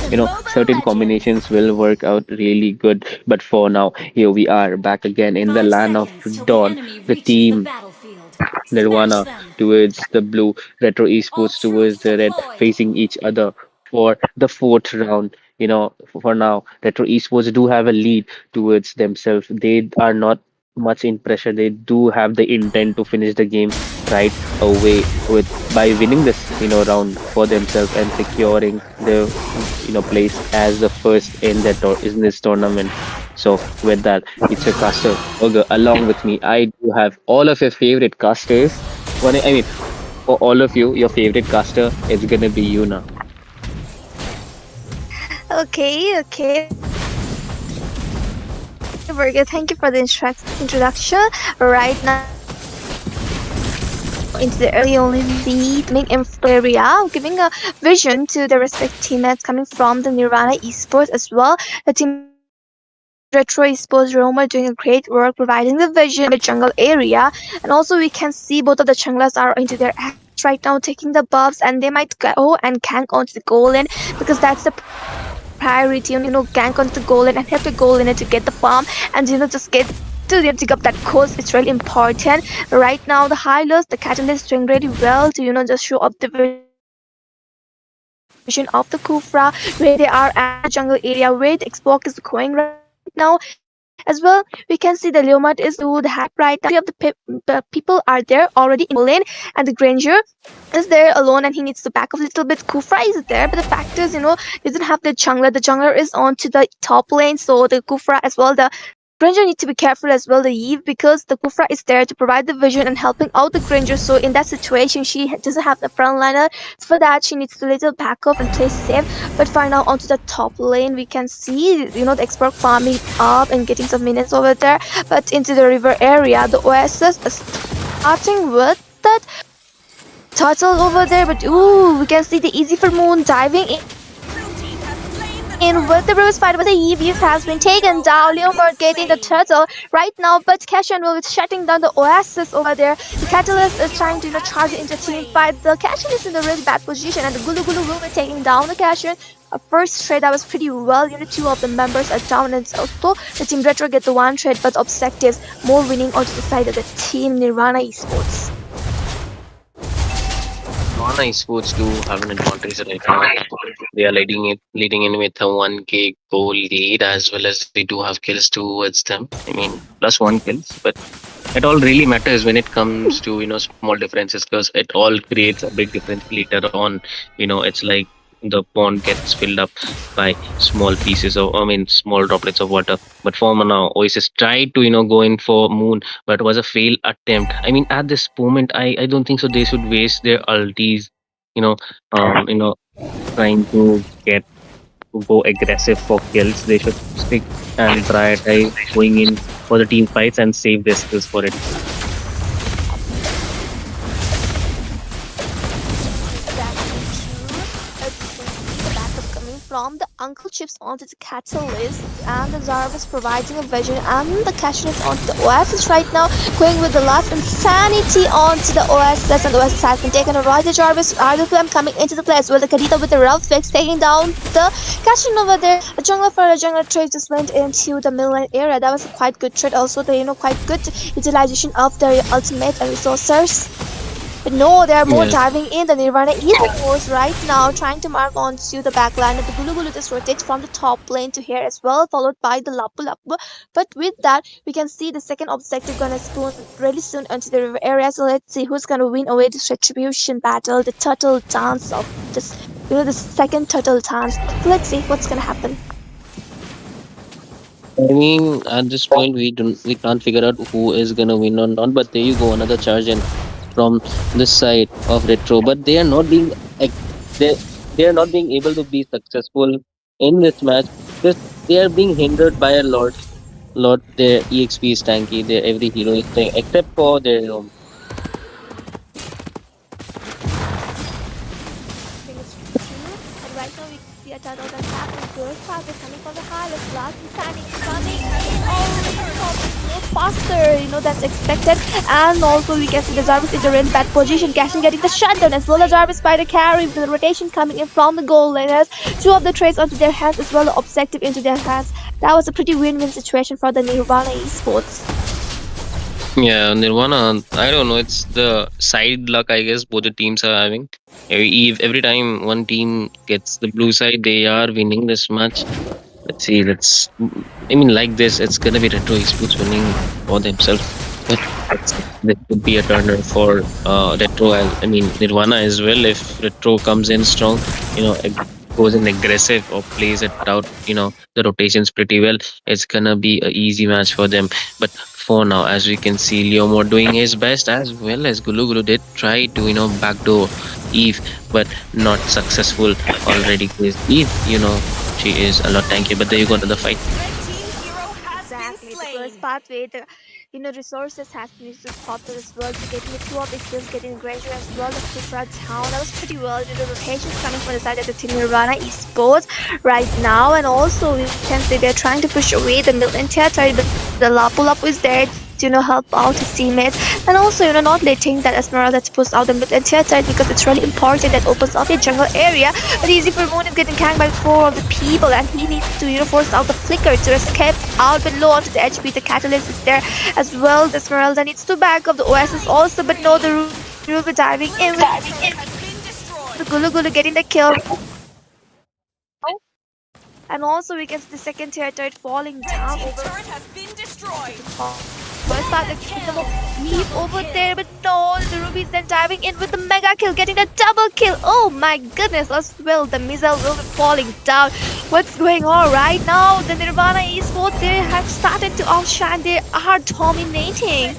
certain combinations will work out really good. But for now, here we are back again in the Five land of seconds till the Dawn. enemy The reaches the team battlefield. Smash Nirvana them! towards the blue, Retro All Esports towards troops the red, deployed! facing each other for the fourth round. For now, Retro Esports do have a lead towards themselves. They are not much in pressure. They do have the intent to finish the game right away with by winning this, round for themselves and securing the, place as the first in in this tournament. So with that, it's your caster Ogre along with me. I do have all of your favorite casters. I mean, for all of you, your favorite caster, it's gonna be Yuna. Okay, very good. Thank you for the introduction. Right now, into the early only lead, main area, giving a vision to the respective teammates coming from the Nirvana Esports as well. The team Retro Esports Roma doing a great work, providing the vision in the jungle area. And also, we can see both of the junglers are into their actions right now, taking the buffs, and they might go and gank onto the goal lane because that's the priority, gank onto the goal lane and help the goal laner to get the farm and just get to dig up that coast. It's really important. Right now, the Hylos, the Catalyst doing really well to just show up the vision of the Kufra where they are at the jungle area, where the Xbox is going right now. As well, we can see the Leomard is into the hype right now. The majority of the people are there already in the goal lane, and the Granger is there alone and he needs to back off a little bit. Kufra is there, but the fact is, doesn't have the jungler. The jungler is on to the top lane, so the Kufra as well, the Granger need to be careful as well, the Eve, because the Kufra is there to provide the vision and helping out the Granger. So in that situation, she doesn't have the frontliner. So for that, she needs to little back off and play safe. But for now, onto the top lane, we can see, the expert farming up and getting some minutes over there. But into the river area, the Oasis is starting with that turtle over there. But ooh, we can see the easy for Moon diving in with the Bruce fight, but the Eve has been taken down. Leomord getting the turtle right now, but Cashan will be shutting down the Oasis over there. The Catalyst is trying to charge it into team fight. The Cashan is in a really bad position, and the Gulu Gulu will be taking down the Cashan. A first trade that was pretty well. Two of the members are down, and also the team Retro get the one trade, but objectives more winning onto the side of the team Nirvana Esports. Nirvana Esports do have an advantage right now. They are leading in with a 1K goal lead as well as they do have kills towards them. I mean, plus one kills, but it all really matters when it comes to small differences because it all creates a big difference later on. It's like the pond gets filled up by small pieces of, I mean, small droplets of water. But for now, Oasis tried to go in for Moon, but it was a failed attempt. I mean, at this moment, I don't think so. They should waste their ulties. You know, you know, trying to get go aggressive for kills. They should stick and prioritize going in for the team fights and save their skills for it. Backup coming from the Uncle Chips onto the Catalyst, and the Zarvis providing a vision, and the Cashiness onto the Oasis right now, going with the last Insanity onto the Oasis, and the Oasis has been taken over. The Jarvis, RWM coming into the play as well. The Kadita with the rough fix taking down the Cashin over there. A jungler for a jungler trade just went into the middle lane area. That was a quite good trade. Also, the quite good utilization of their ultimate and resources. But no, they are more Yeah. diving in. The Nirvana Esports right now trying to mark onto the back line. And the Gulu Gulu just rotates from the top lane to here as well, followed by the Lapu Lapu. But with that, we can see the second objective gonna spawn really soon into the river area. So let's see who's gonna win away this retribution battle, the turtle dance of this, the second turtle dance. So let's see what's gonna happen. I mean, at this point, we can't figure out who is gonna win or not. But there you go, another charge in from this side of Retro. But they are not being they they are not being able to be successful in this match because they are being hindered by a lot. Their EXP is tanky. Their every hero is tanky except for their And right now we see a turtle that's happening. Girls Park is coming from the highest last Insanity coming in faster, that's expected. And also we can see the Jarvis is in a really bad position. Cashin getting the shutdown as well as Jarvis by the carry with the rotation coming in from the goal laners. Two of the trades onto their hands as well, the objective into their hands. That was a pretty win-win situation for the Nirvana Esports. Yeah, Nirvana. I don't know. It's the side luck, I guess, both the teams are having. Every time one team gets the blue side, they are winning this match. Let's see. I mean, like this, it's gonna be Retro Esports winning for themselves. But this could be a turner for Retro. I mean, Nirvana as well. If Retro comes in strong, goes in aggressive or plays it out, the rotations pretty well. It's gonna be a easy match for them. But for now, as we can see, Leomor doing his best as well as Gulu Gulu did try to, backdoor Eve, but not successful already. Because Eve, she is a lot tanky. But there you go, another fight. Exactly. The first pathway, the resources has been used to spot as well. To getting the two of the skills, getting graduate as well. The Supra town. That was pretty well. The rotations coming from the side of the team Nirvana Esports right now. And also we can see they're trying to push away the Milton territory. The Lapu Lapu is there to help out his teammates, and also not letting that Esmeralda to push out the mid and tier side because it's really important that opens up your jungle area. But easy for Moon is getting canked by 4 of the people, and he needs to force out the flicker to escape out, but low onto the HP. The catalyst is there as well. The Esmeralda needs to back up the Oasis also, but no, the Ruby diving in with the Gulu Gulu getting the kill. And also we can see the second tier turret falling down over. First part, the leap over there, but no, the Ruby's then diving in with the mega kill, getting the double kill. Oh my goodness, as well, the missile will be falling down. What's going on right now? The Nirvana Esports, they have started to outshine. They are dominating.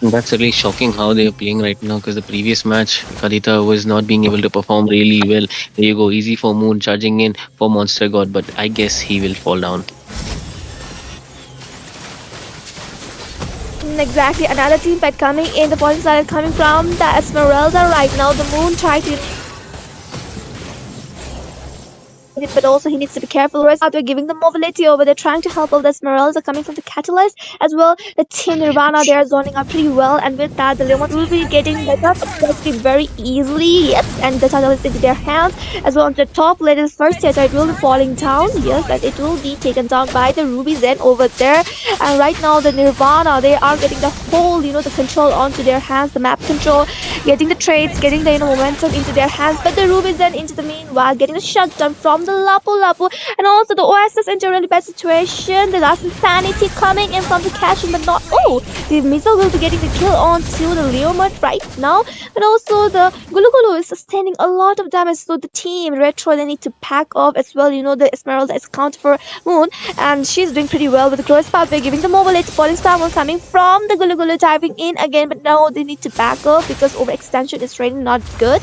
That's really shocking how they're playing right now because the previous match, Kadita was not being able to perform really well. There you go, easy for Moon charging in for Monster God, but I guess he will fall down. Exactly, another team fight coming in. The point side coming from the Esmeralda right now. The Moon tried to, but also he needs to be careful. Whereas they're giving the mobility over there, trying to help out the Esmeralda coming from the Catalyst as well. The team Nirvana, they are zoning out pretty well, and with that, the Lemon will be getting the top objective very easily. Yes, and the title is into their hands as well. On the top later, the first tier it will be falling down. Yes, and it will be taken down by the Ruby Zen over there. And right now, the Nirvana, they are getting the whole, the control onto their hands, the map control, getting the trades, getting the momentum into their hands. But the Ruby Zen into the meanwhile getting the shutdown from the Lapu Lapu, and also the Oasis into a really bad situation. The last Insanity coming in from the Cashin, but not. Oh, the missile will be getting the kill onto the Leomut right now, and also the Gulu Gulu is sustaining a lot of damage. So the team Retro, they need to pack off as well. The Esmeralda is counter for Moon, and she's doing pretty well with the close pathway, giving the mobile to Falling Star Moon coming from the Gulu Gulu diving in again, but now they need to back up because overextension is really not good.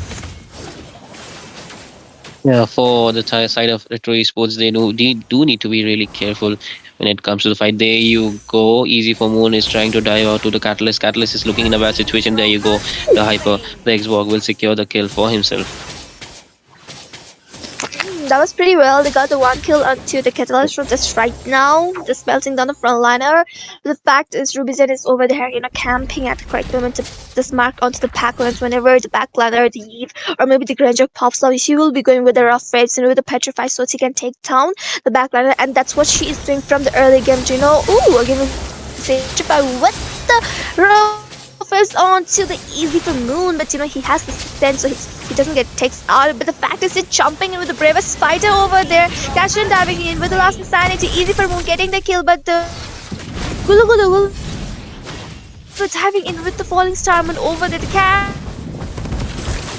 Yeah, for the side of retro esports, they do need to be really careful when it comes to the fight. There you go. Easy for Moon is trying to dive out to the Catalyst. Catalyst is looking in a bad situation. There you go. The Hyper, the Xbox will secure the kill for himself. That was pretty well. They got the one kill onto the Catalyst from just right now, just melting down the frontliner. The fact is, Rubizen is over there, camping at the correct moment to just mark onto the backlines whenever the backliner, the Eve, or maybe the Granger pops up. She will be going with the rough waves, with the Petrify so she can take down the backliner, and that's what she is doing from the early game. Ooh, again, say Petrify with the rough waves onto the easy for Moon, but he has the sense, so he doesn't get takes out. But the fact is, he's jumping in with the bravest fighter over there. Cashin diving in with the last insanity. Easy for Moon getting the kill, but the Gulu Gulu will diving in with the falling starman over there. The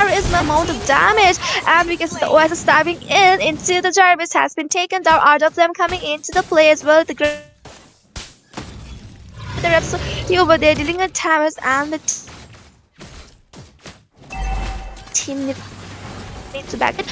there is no amount of damage, and we can see the OSS diving in into the Jarvis has been taken down. Out of them coming into the play as well. The reps over there dealing a damage, and the team needs to back it.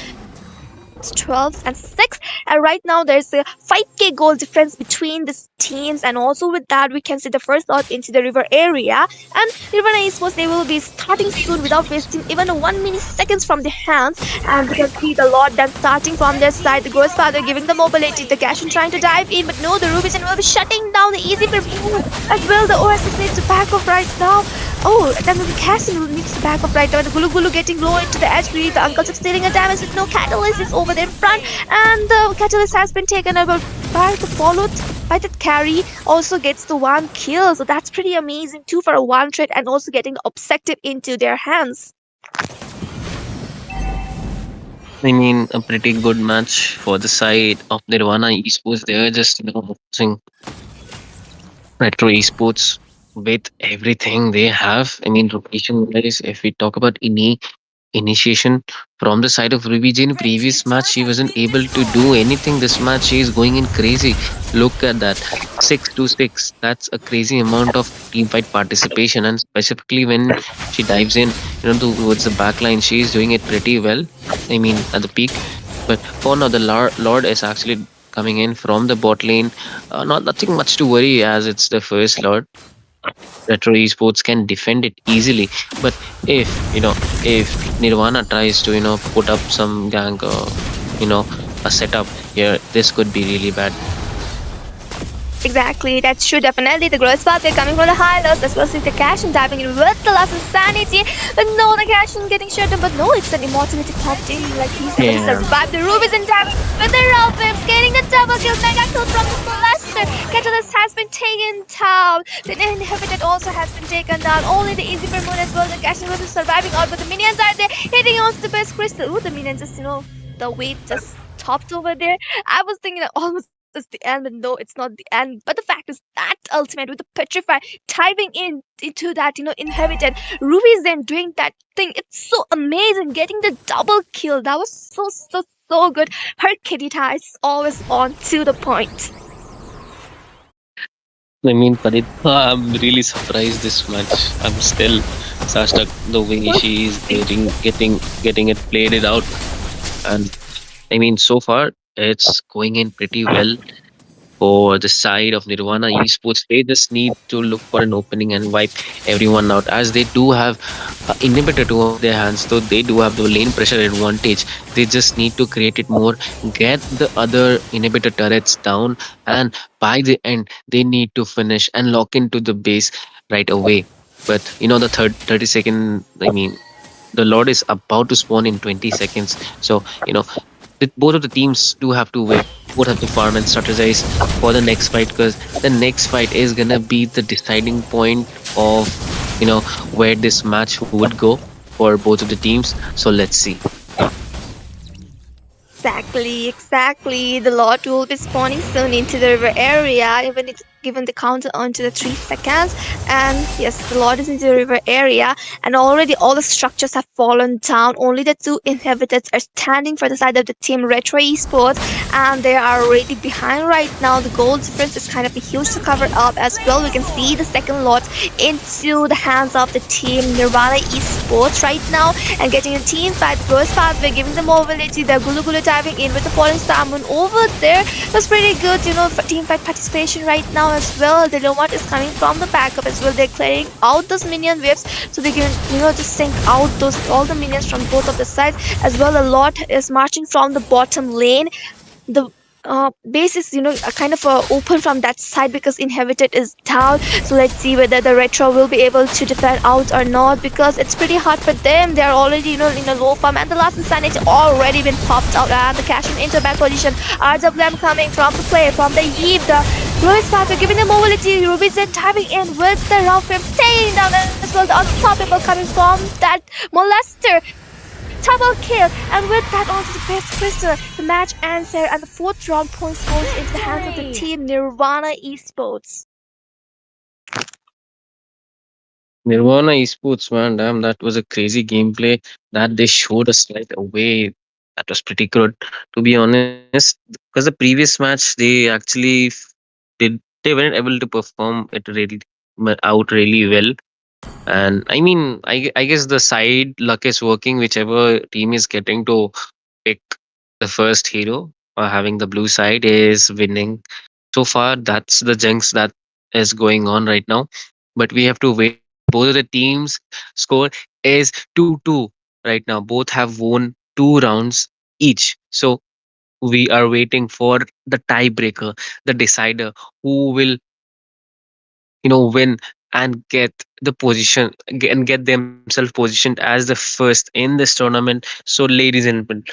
It's 12 and 6, and right now there's a 5k goal difference between these teams, and also with that we can see the first lot into the river area, and Nirvana Esports, they will be starting soon without wasting even 1 milliseconds from their hands, and we can see the lot then starting from their side. The Ghost Father giving the mobility, the Gashin trying to dive in, but no, the Rubizen will be shutting down the easy for as well. The OSS needs to back off right now. Oh, then the Castle needs to back off right now. The Gulu Gulu getting low into the edge. The Uncles are stealing a damage with no Catalyst is over there in front. And the Catalyst has been taken over by the followed by the carry. Also gets the one kill. So that's pretty amazing too for a one trade, and also getting the objective into their hands. I mean, a pretty good match for the side of Nirvana Esports. They're just focusing retro esports with everything they have. I mean, rotation wise, if we talk about initiation from the side of Ruby Jane, previous match she wasn't able to do anything. This match she is going in crazy. Look at that, 6 to 6. That's a crazy amount of team fight participation, and specifically when she dives in, towards the back line, she is doing it pretty well. I mean, at the peak. But for now, the Lord is actually coming in from the bot lane. Not nothing much to worry, as it's the first Lord. Retro esports can defend it easily, but if if Nirvana tries to put up some gank or a setup here, this could be really bad. Exactly, that's true, definitely. The growth path, they're coming from the high lows, as well as the cash and diving in with the last insanity. But no, the cash is getting shut down, but no, it's an immortality popped in, like he's able to survive. The Rubies in time with the round waves, getting a double kill, mega kill from the Molester. Catalyst has been taken down. The Inhibited also has been taken down. Only the Easy for Moon as well. The cash will be surviving out, but the minions are there, hitting on the best crystal. Ooh, the minions just, the weight just topped over there. I was thinking that almost is the end, but no, it's not the end. But the fact is that ultimate with the Petrify diving into that, inhabited Ruby's then doing that thing. It's so amazing, getting the double kill. That was so good. Her Kedita is always on to the point. I mean, Padit, I'm really surprised this match. I'm still starstruck the way she is getting it played it out, and I mean, so far it's going in pretty well for the side of Nirvana Esports. They just need to look for an opening and wipe everyone out, as they do have inhibitor to their hands, so they do have the lane pressure advantage. They just need to create it more, get the other inhibitor turrets down, and by the end, they need to finish and lock into the base right away. But the third 30-second, I mean, the Lord is about to spawn in 20 seconds. So, both of the teams do have to wait, both have to farm and strategize for the next fight, because the next fight is gonna be the deciding point of where this match would go for both of the teams. So let's see. Exactly. The lot will be spawning soon into the river area. Even it's given the counter onto the 3 seconds. And yes, the Lord is into the river area, and already all the structures have fallen down. Only the two inhabitants are standing for the side of the team Retro Esports, and they are already behind right now. The goal difference is kind of a huge to cover up as well. We can see the second lot into the hands of the team Nirvana Esports right now, and getting a team fight. The first pathway, giving the mobility. They're Gulu Gulu diving in with the falling star moon over there. Was pretty good, for team fight participation right now as well. The Lomot is coming from the backup as well. They're clearing out those minion waves so they can, just sink out those all the minions from both of the sides as well. A lot is marching from the bottom lane. The base is kind of open from that side because inhabited is down. So let's see whether the retro will be able to defend out or not, because it's pretty hard for them. They're already in a low farm, and the last insanity already been popped out, and the cash into back position. RWM coming from the play from the heap. The Ruby's faster giving the mobility. Ruby's then diving in with the round frame, staying down as well. The unstoppable coming from that molester. Double kill, and with that onto the best crystal, the match ends there, and the fourth round points goes into the hands of the team Nirvana Esports. Nirvana Esports, man, damn, that was a crazy gameplay that they showed us right away. That was pretty good, to be honest. Because the previous match, they actually did, they weren't able to perform it really out really well. And I mean, I guess the side luck is working, whichever team is getting to pick the first hero or having the blue side is winning. So far, that's the jinx that is going on right now. But we have to wait. Both of the teams' score is 2-2 right now. Both have won 2 rounds each. So we are waiting for the tiebreaker, the decider, who will win and get the position and get themselves positioned as the first in this tournament. So ladies and gentlemen,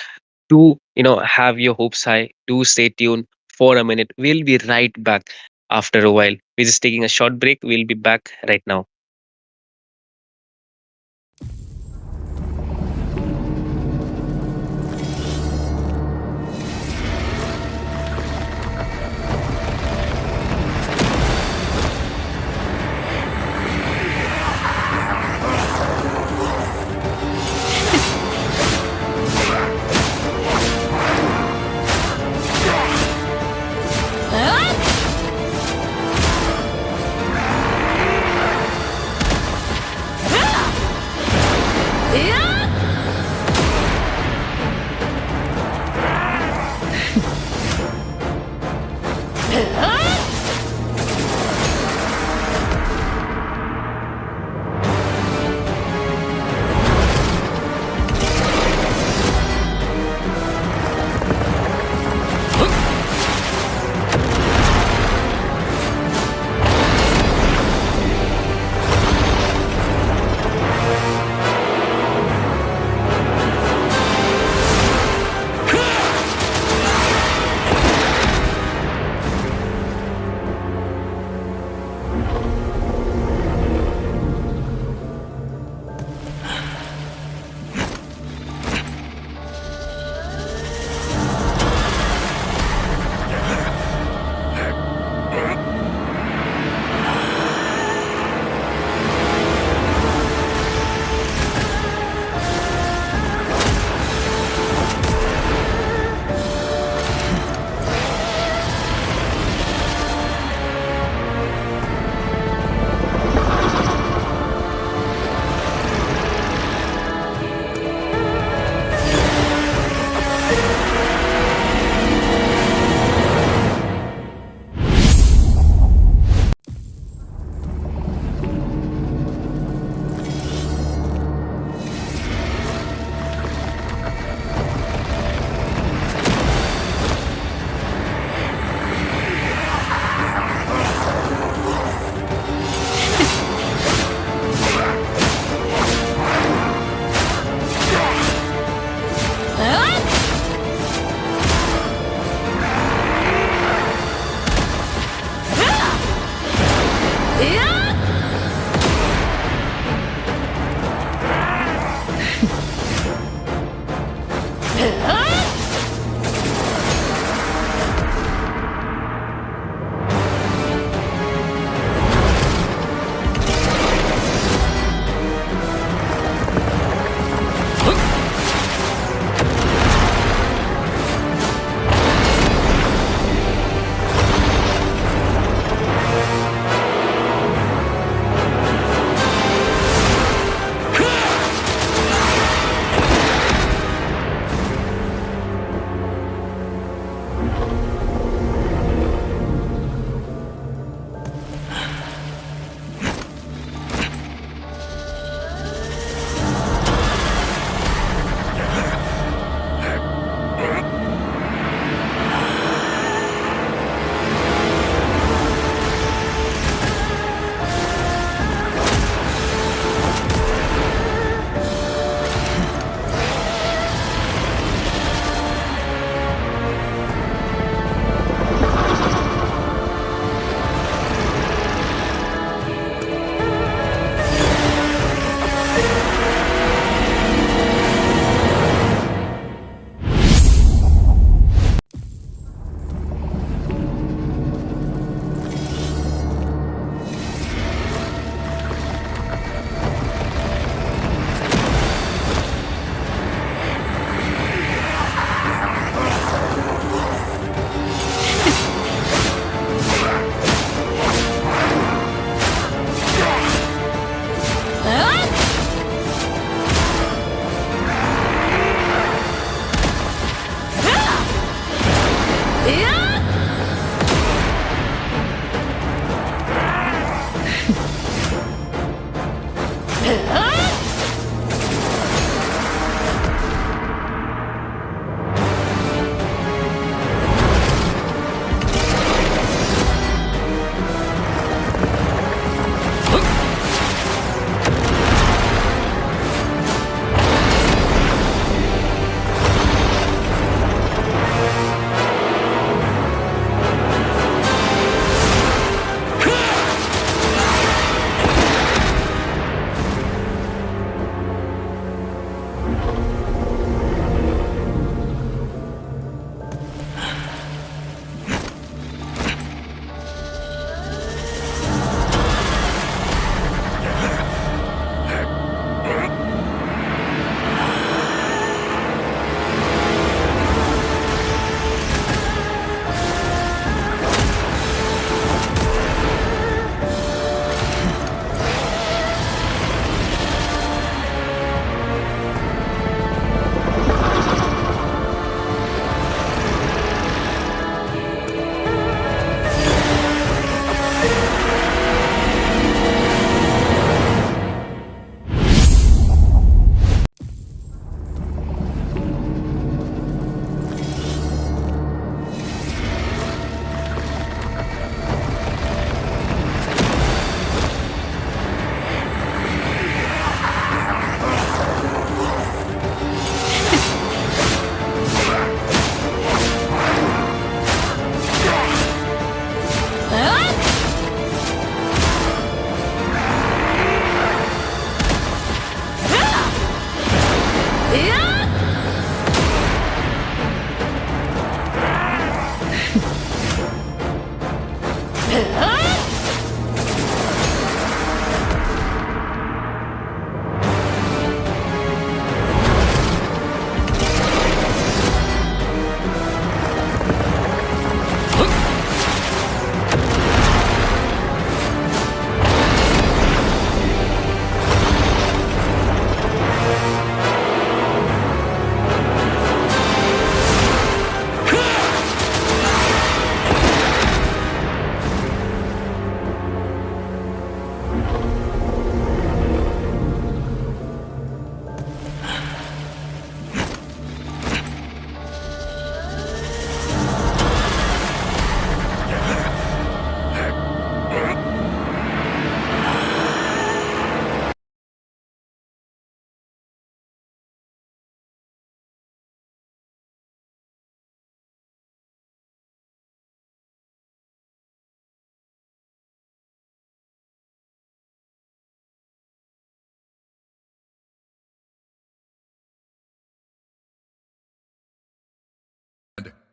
do have your hopes high, do stay tuned for a minute. We'll be right back after a while. We're just taking a short break. We'll be back right now.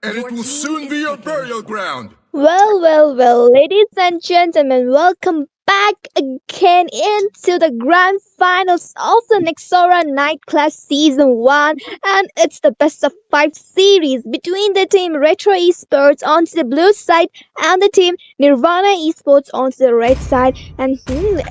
And it will soon be your burial ground. Well, well, well, ladies and gentlemen, welcome back again into the grand finals of the Nexora Night Class Season 1. And it's the best of 5 series between the team Retro Esports onto the blue side and the team Nirvana Esports onto the red side. And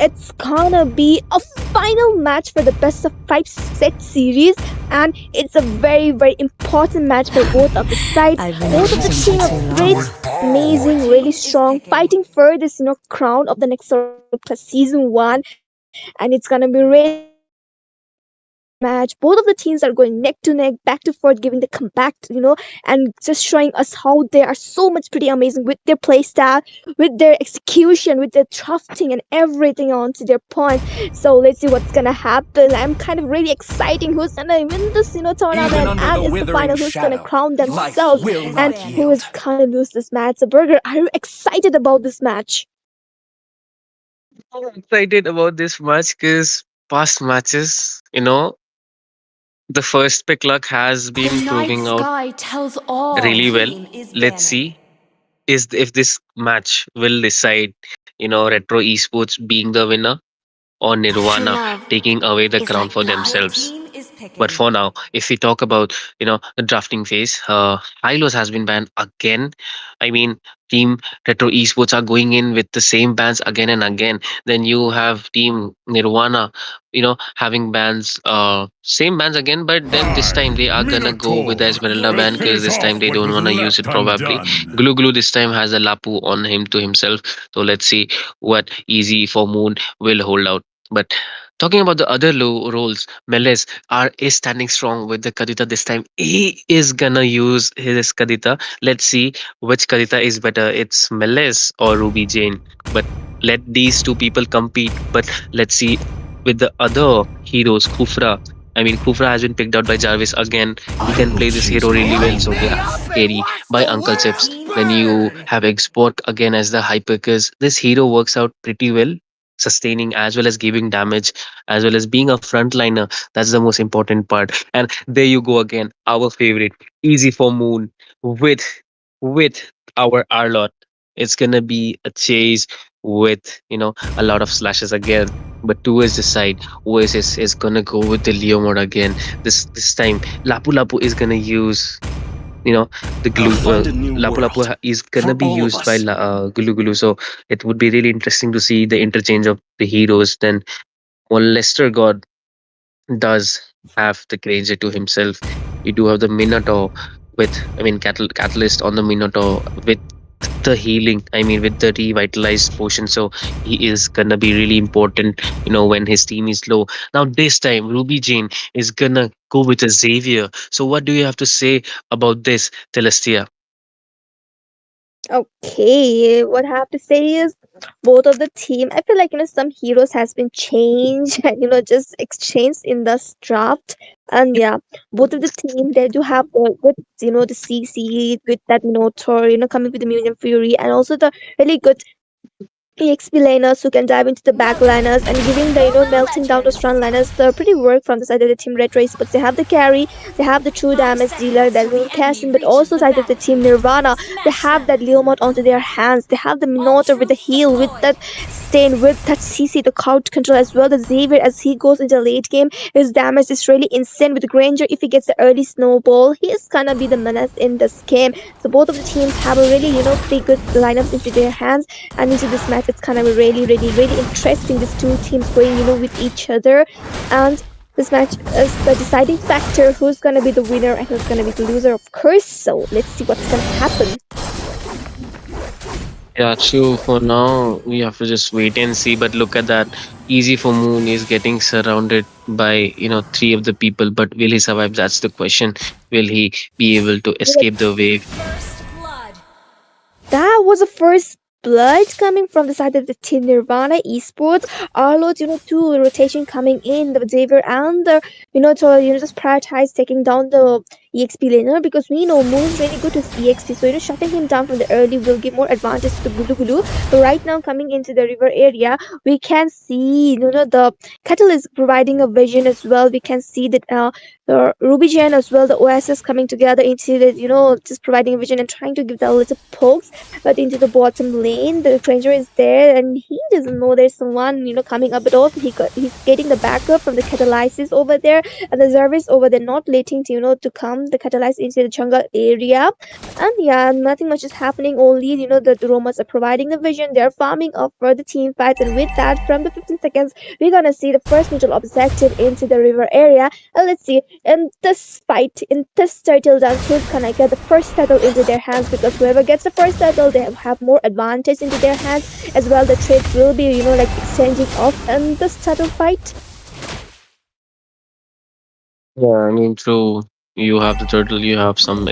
it's gonna be a final match for the best of 5 set series. And it's a very, very important match for both of the sides. I've been Both of the waiting team for are too great, long. amazing, really strong, fighting for this crown of the Nexora Class Season 1, and it's gonna be really exciting match. Both of the teams are going neck to neck, back to forth, giving the comeback, and just showing us how they are so much pretty amazing with their play style, with their execution, with their drafting and everything onto their point. So let's see what's gonna happen. I'm kind of really exciting who's gonna win this, tournament, under and the it's the withering final who's gonna shadow, crown life themselves, will and not who is yield. gonna lose this match. So Burger, are you excited about this match? I'm excited about this match because past matches, the first pick luck has The been night proving out sky tells all. really well. Let's see is if this match will decide, Retro Esports being the winner or True Nirvana love taking away the is crown like for blood. themselves. But for now, if we talk about the drafting phase, Hylos has been banned again. I mean, Team Retro Esports are going in with the same bans again and again. Then you have Team Nirvana, having bans, same bans again. But then this time they are gonna go with the Minotaur Esmeralda will ban because finish this time off they what don't was wanna use it left probably. undone. Glue Glue this time has a Lapu on him to himself. So let's see what Easy for Moon will hold out. But talking about the other low roles, Meles is standing strong with the Kadita this time. He is gonna use his Kadita. Let's see which Kadita is better. It's Meles or Ruby Jane. But let these two people compete. But let's see with the other heroes, Kufra. I mean, Kufra has been picked out by Jarvis again. He I can will play this choose hero really well. my So way. yeah, carry by Uncle Chips. Then you have Expork again as the Hypercus. This hero works out pretty well, sustaining as well as giving damage, as well as being a frontliner. That's the most important part. And there you go again, our favorite, easy for Moon with our Arlot. It's gonna be a chase with a lot of slashes again. But towards the side, Oasis is gonna go with the Leo mode again. This time, Lapu Lapu is gonna use you know the I'll glue. find a new Lapu Lapu world is for gonna be all of used by us. Gulu Gulu. So it would be really interesting to see the interchange of the heroes. Then, well, Lester God does have the Granger to himself. You do have the Minotaur with, I mean, Catalyst on the Minotaur with the healing, I mean, with the revitalized potion. So he is gonna be really important, when his team is low. Now, this time, Ruby Jane is gonna go with a Xavier. So, what do you have to say about this, Celestia? Okay, what I have to say is both of the team. I feel like some heroes has been changed and just exchanged in this draft. And yeah, both of the team they do have the good the CC with that Minotaur coming with the Mutant Fury and also the really good EXP laners who can dive into the back liners and giving the melting down those front liners the pretty work from the side of the team Red Race, but they have the carry, they have the true damage dealer that will cash in, but also side of the team Nirvana, they have that Leomod onto their hands, they have the Minotaur with the heal, with that stain, with that CC, the crowd control as well. The Xavier as he goes into late game, his damage is really insane with Granger. If he gets the early snowball, he is gonna be the menace in this game. So both of the teams have a really pretty good lineups into their hands, and into this match it's gonna be really really really interesting, these two teams going with each other. And this match is the deciding factor who's gonna be the winner and who's gonna be the loser, of course. So let's see what's gonna happen. Yeah, true. For now, we have to just wait and see. But look at that. Easy for Moon is getting surrounded by, three of the people. But will he survive? That's the question. Will he be able to escape the wave? First blood. That was the first blood coming from the side of the team Nirvana Esports. Arlot, two rotation coming in, the Xavier and the, to, just prioritize taking down the EXP laner, because we know Moon is really good with EXP. So, shutting him down from the early will give more advantage to the Gulu Gulu. But right now, coming into the river area, we can see, the Kettle is providing a vision as well. We can see that the Ruby Gen as well, the OSS coming together into the, just providing a vision and trying to give that little pokes. But into the bottom lane, the Ranger is there and he doesn't know there's someone, coming up. But also he's getting the backup from the Catalysis over there, and the Service over there not letting to come the Catalyze into the jungle area. And yeah, nothing much is happening. Only the Romans are providing the vision. They're farming up for the team fights, and with that, from the 15 seconds, we're gonna see the first neutral objective into the river area. And let's see in this fight, in this turtle dance, who's gonna get the first turtle into their hands, because whoever gets the first turtle, they have more advantage into their hands as well. The trades will be, like exchanging off in this turtle fight. Yeah, I mean, true. You have the turtle, you have some,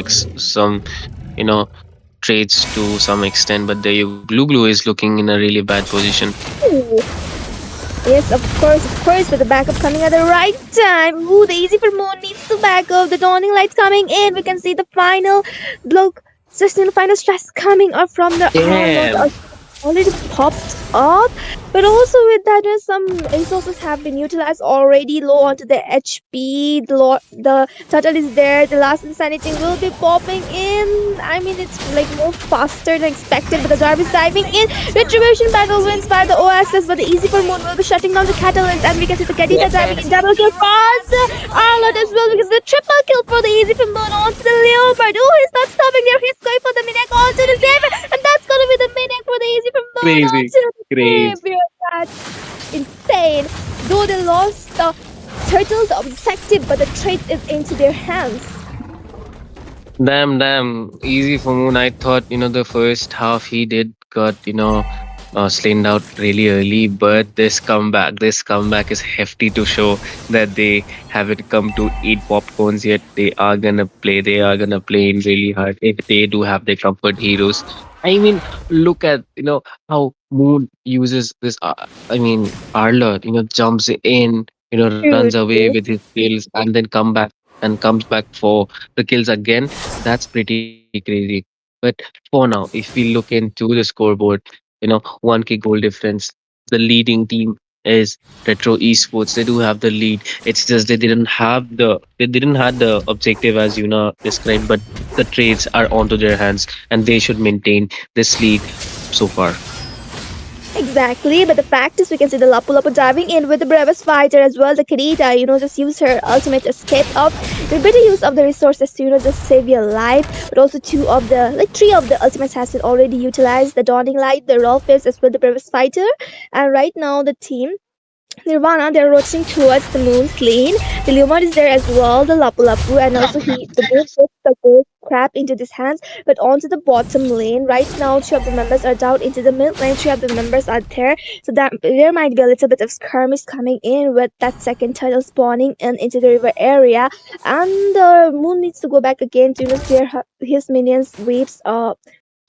you know, traits to some extent, but there you Glue Glue is looking in a really bad position. Ooh. Yes, of course, with the backup coming at the right time. Ooh, the easy for Moon needs the backup. The dawning lights coming in. We can see the final block, just the final stress coming up from the Arnold. Damn. Already popped up, but also with that, some resources have been utilized already. Low onto the HP. The turtle is there. The last insanity will be popping in. I mean, it's like more faster than expected, but the Jarvis diving in. Retribution battle wins by the OSS, but the easy for Moon will be shutting down the Catalyst, and we can see the Kadita diving in. Double kill for Arlott as well, because the triple kill for the easy for Moon onto the Leopard. Oh, he's not stopping there. He's going for the Minek onto the Xavier, and that's gonna be the Minek for the easy from Moon Crazy. onto the Crazy. Xavier. That's insane. Though they lost the turtle, the objective, but the trait is into their hands. Damn. Easy for Moon. I thought, the first half he did got, slain out really early, but this comeback is hefty to show that they haven't come to eat popcorns yet. They are gonna play in really hard if they do have their comfort heroes. I mean, look at how Moon uses this. Arlor, jumps in, runs True, away with true. his kills, and then comes back for the kills again. That's pretty crazy. But for now, if we look into the scoreboard, 1K goal difference. The leading team is Retro Esports. They do have the lead. It's just they didn't have the objective as described, but the trades are onto their hands, and they should maintain this lead so far. Exactly, but the fact is we can see the Lapu Lapu diving in with the bravest fighter as well, the Kirita, just use her ultimate escape of the better use of the resources to, just save your life. But also three of the ultimates has been already utilized, the Dawning Light, the Raw Fist as well the bravest fighter. And right now the team Nirvana, they're rotating towards the moon's lane. The Leomord is there as well, the Lapu Lapu, and also the boat puts the gold crab into his hands, but onto the bottom lane. Right now, two of the members are down into the mid lane, three of the members are there. So that there might be a little bit of skirmish coming in with that second turtle spawning in into the river area. And the moon needs to go back again to clear his minions' waves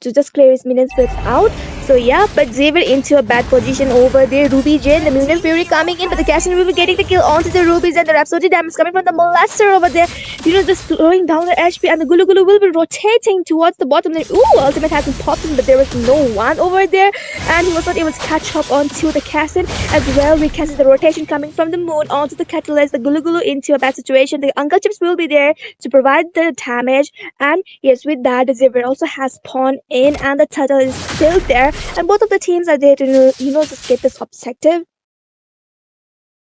to just clear his minions waves out. So yeah, but Xavier into a bad position over there. Ruby Jane, the Mutant Fury coming in, but the Cashin will be getting the kill onto the Rubies and the Rhapsody damage coming from the Molester over there. Just slowing down the HP and the Gulu Gulu will be rotating towards the bottom lane. Ooh, ultimate has been popping, but there was no one over there, and he was not able to catch up onto the Cassin as well. We can see the rotation coming from the moon onto the Catalyst, the Gulu Gulu into a bad situation. The Uncle Chips will be there to provide the damage, and yes, with that, the Xavier also has Pawn in, and the turtle is still there, and both of the teams are there to just get this objective.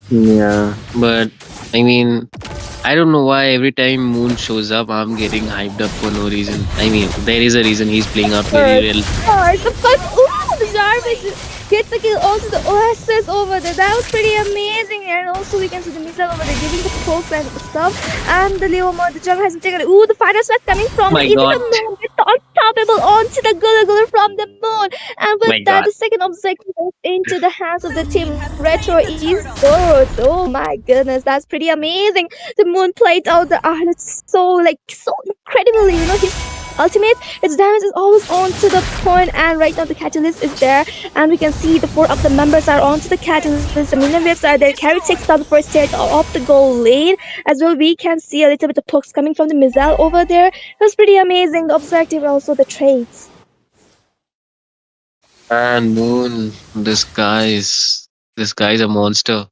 Yeah, but I mean, I don't know why every time Moon shows up, I'm getting hyped up for no reason. I mean, there is a reason he's playing out very well. Of course. Ooh, the Jarvis gets the kill onto the Oasis over there. That was pretty amazing. And also we can see the missile over there giving the pokes and stuff. And the Leomord, the jungle hasn't taken it. Ooh, the final smash coming from My even God, the moon. It's unstoppable onto the Gula Gula from the moon. And with my that, God. the second objective goes into the hands of the team Retro Esports. Oh my goodness, that's pretty amazing. The moon played out the art. It's so incredibly, his ultimate, its damage is always on to the point, and right now the catalyst is there, and we can see the four of the members are onto the catalyst. The minion waves are there. Carry takes down the first stage of the goal lane as well. We can see a little bit of pokes coming from the missile over there. That's pretty amazing. The objective, also the trades. And Moon, this guy's a monster.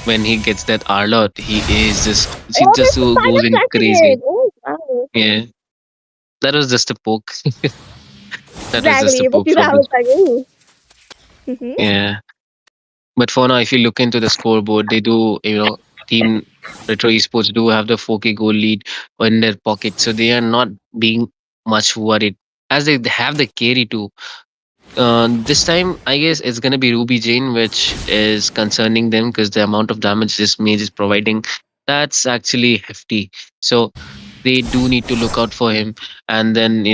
When he gets that Arlot, he Oh, just there's the so final goes in flash crazy. again. Oh, wow. Yeah, that was just a poke. That was just a Exactly. But poke you from have him. like, ooh. Mm-hmm. Yeah. But for now, if you look into the scoreboard, they do, Team Retro Esports do have the 4K goal lead in their pocket. So they are not being much worried as they have the carry too. This time, I guess it's gonna be Ruby Jane, which is concerning them because the amount of damage this mage is providing, that's actually hefty. So they do need to look out for him. And then,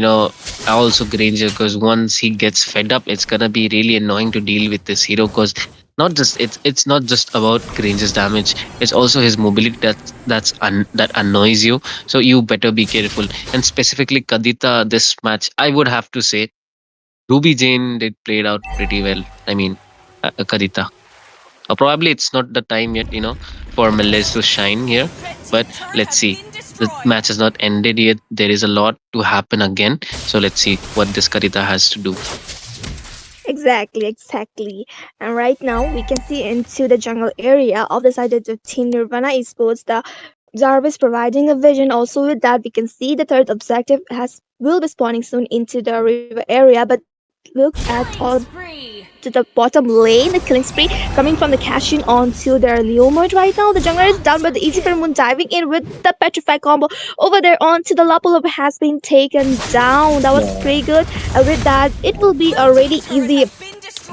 also Granger, because once he gets fed up, it's gonna be really annoying to deal with this hero. Because it's not just about Granger's damage. It's also his mobility that annoys you. So you better be careful. And specifically Kadita, this match, I would have to say Ruby Jane did played out pretty well. I mean, Kadita. Probably it's not the time yet, for Melez to shine here. But let's see. The match has not ended yet. There is a lot to happen again. So let's see what this Kadita has to do. Exactly. And right now we can see into the jungle area of the side of the team Nirvana Esports. The Jarvis providing a vision. Also with that, we can see the third objective has will be spawning soon into the river area. But look at all to the bottom lane, the killing spree coming from the Cashin onto their Leomord right now. The jungler is down, but the Easy for Moon diving in with the Petrify combo over there onto the Lapulova has been taken down. That was Yeah. pretty good. And with that, it will be already easy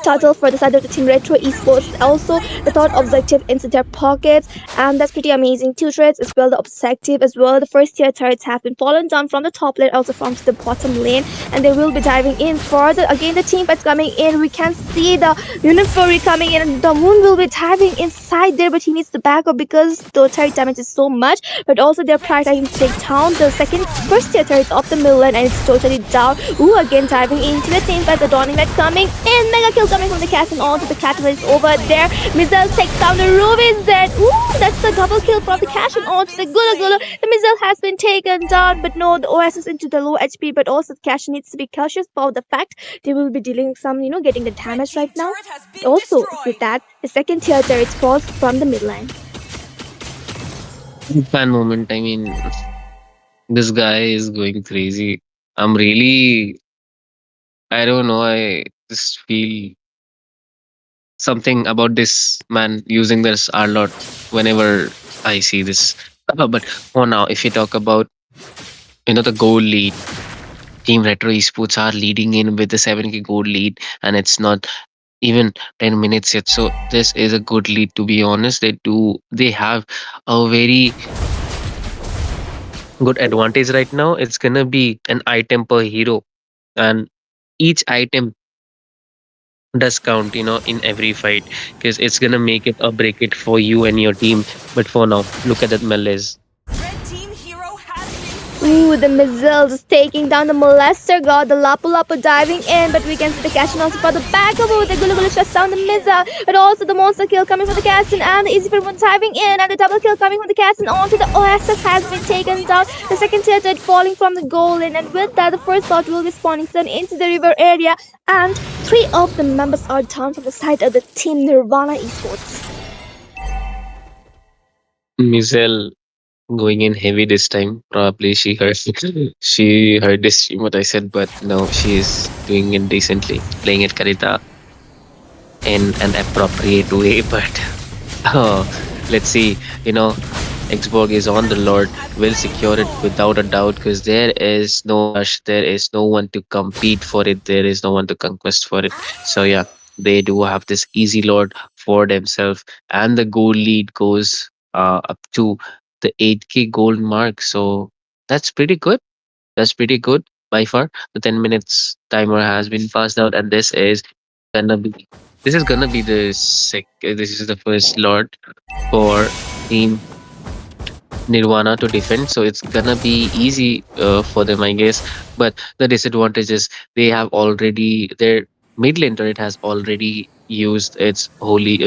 turtle for the side of the team retro esports also the third objective into their pockets, and that's pretty amazing. Two turrets as well, the objective as well, the first tier turrets have been fallen down from the top lane also from the bottom lane, and they will be diving in further. Again the team fights coming in, we can see the unifury coming in, and the moon will be diving inside there, but he needs to back up because the turret damage is so much. But also they're prioritizing to take down the second first tier turret of the middle lane, and it's totally down. Ooh, again diving into the team fight, the dawning light coming in, mega kill coming from the cast and onto the catalyst over there. Missile takes down the rubies there. Ooh, that's the double kill from the cash and onto the gula gula. The missile has been taken down, but no, the OS is into the low HP, but also the cash needs to be cautious about the fact they will be dealing some, getting the damage right now. Also, with that, the second tier turret falls from the mid lane. Fan moment. I mean, this guy is going crazy. I'm really, I don't know. I just feel something about this man using this a lot whenever I see this. But for now, if you talk about the goal lead, Team Retro Esports are leading in with the 7K goal lead, and it's not even 10 minutes yet. So this is a good lead, to be honest. They have a very good advantage right now. It's gonna be an item per hero, and each item does count, in every fight, because it's gonna make it or break it for you and your team. But for now, look at that melees. Ooh, the missiles is taking down the molester god, the Lapu Lapu diving in, but we can see the Cashin also for the back of the Gulu Gulu shuts down the missile, but also the monster kill coming from the Cashin and the easy for one diving in, and the double kill coming from the Cashin onto the OSS has been taken down. The second tier turret falling from the goal in, and with that, the first lot will be spawning soon into the river area, and three of the members are down from the side of the team Nirvana Esports. Mizel going in heavy this time. Probably she heard she heard this what I said, but no, she is doing it decently, playing it Karita in an appropriate way. But oh, let's see. Xborg is on the Lord, will secure it without a doubt, because there is no rush, there is no one to compete for it, there is no one to conquest for it. So yeah, they do have this easy Lord for themselves, and the goal lead goes up to the 8K gold mark. So that's pretty good. That's pretty good by far. The 10 minutes timer has been passed out, and gonna be this is gonna be this is the first Lord for team Nirvana to defend, so it's gonna be easy for them, I guess. But the disadvantage is their mid lane turret has already used its holy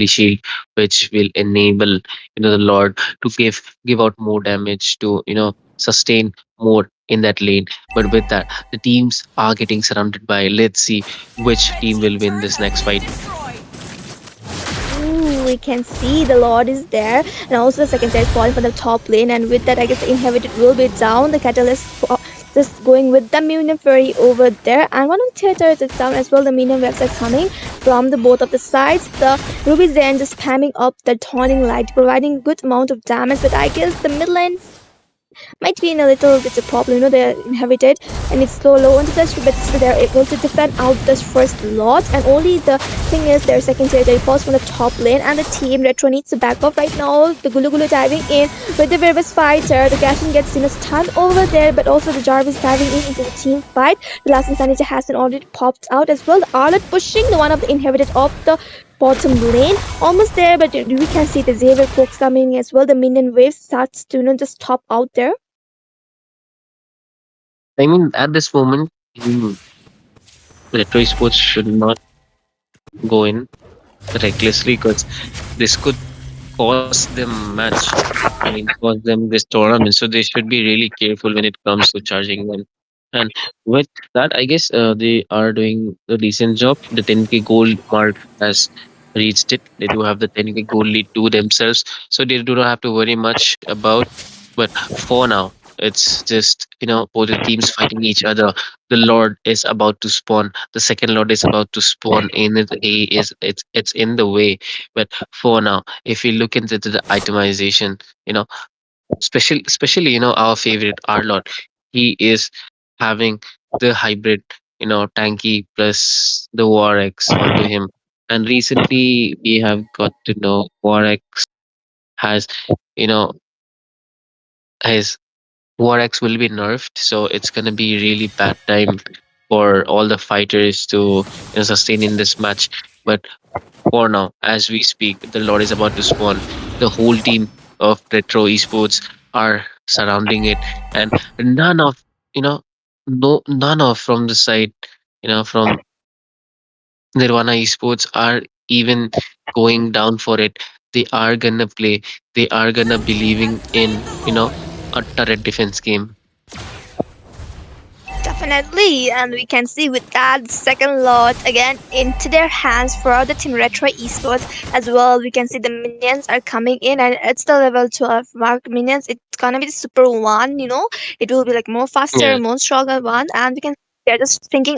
shield, which will enable the Lord to give out more damage to sustain more in that lane. But with that, the teams are getting surrounded by. Let's see which team will win this next fight. Ooh, we can see the Lord is there, and also the second is falling from the top lane. And with that, I guess the inhibited will be down. The catalyst just going with the minion fury over there, and one of the theaters is down as well. The minion waves are coming from the both of the sides. The Ruby Zen just spamming up the taunting light, providing good amount of damage. But I guess the mid lane might be in a little bit of problem. They're inhabited and it's so low on the touch, but still they're able to defend out this first lot. And only the thing is their second tier they falls from the top lane, and the team Retro needs to back off right now. The Gulu Gulu diving in with the Virus fighter. The Gashin gets stunned over there, but also the Jarvis diving in into the team fight. The last insanity has been already popped out as well. The Arlet pushing the one of the inhabited of the bottom lane, almost there, but we can see the Xavier folks coming as well. The minion wave starts to just top out there. I mean, at this moment, Retro Esports should not go in recklessly, because this could cost them match. I mean, cost them this tournament. So they should be really careful when it comes to charging them. And with that, I guess they are doing a decent job. The 10K gold mark has reached it. They do have the 10K gold lead to themselves, so they do not have to worry much about. But for now, it's just both the teams fighting each other. The Lord is about to spawn. The second Lord is about to spawn. In it, it's in the way. But for now, if we look into the itemization, especially our favorite Arlot, he is having the hybrid tanky plus the War X onto him. And recently we have got to know War X has you know his War X will be nerfed, so it's gonna be really bad time for all the fighters to sustain in this match. But for now, as we speak, the Lord is about to spawn. The whole team of Retro Esports are surrounding it, and none of you know no none of from the side from Nirvana Esports are even going down for it. They are gonna play. They are gonna believing in a turret defense game. Definitely, and we can see with that second lot again into their hands for the team Retro Esports as well. We can see the minions are coming in, and it's the level 12 mark minions. It's gonna be the super one, it will be like more faster, Yeah. more stronger one, and we can they're just thinking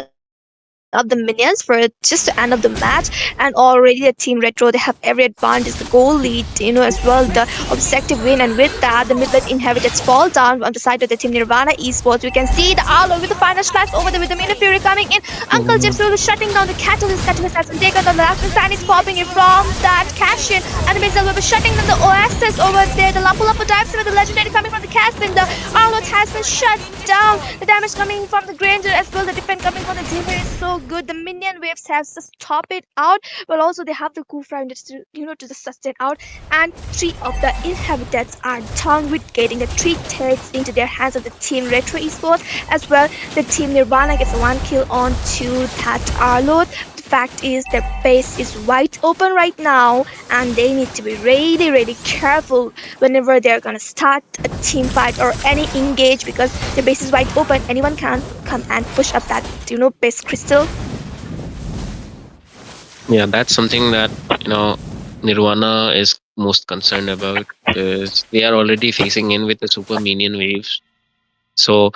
of the minions for just to end up the match. And already the team Retro they have every advantage, the goal lead, as well the objective win, and with that the mid lane inhabitants fall down on the side of the team Nirvana Esports. We can see the Arlo with the final splash over there with the Mina Fury coming in. Uncle Chips Mhm. will be shutting down the Catalyst. Catalyst has been taken on the last and is popping it from that cash in. And the Missile will be shutting down the Oasis over there. The Lapu Lapu dives with the legendary coming from the Caspin. The Arlo has been shut down. The damage coming from the Granger as well. The defense coming from the Demon is so good. The minion waves have to stop it out, but also they have the Kufra to to just sustain out. And three of the inhabitants are done with getting the three turrets into their hands of the team Retro Esports as well. The team Nirvana gets one kill on to that Arlo. The fact is their base is wide open right now, and they need to be really really careful whenever they're gonna start a team fight or any engage, because the base is wide open. Anyone can come and push up that base crystal. Yeah, that's something that Nirvana is most concerned about because they are already facing in with the super minion waves. So,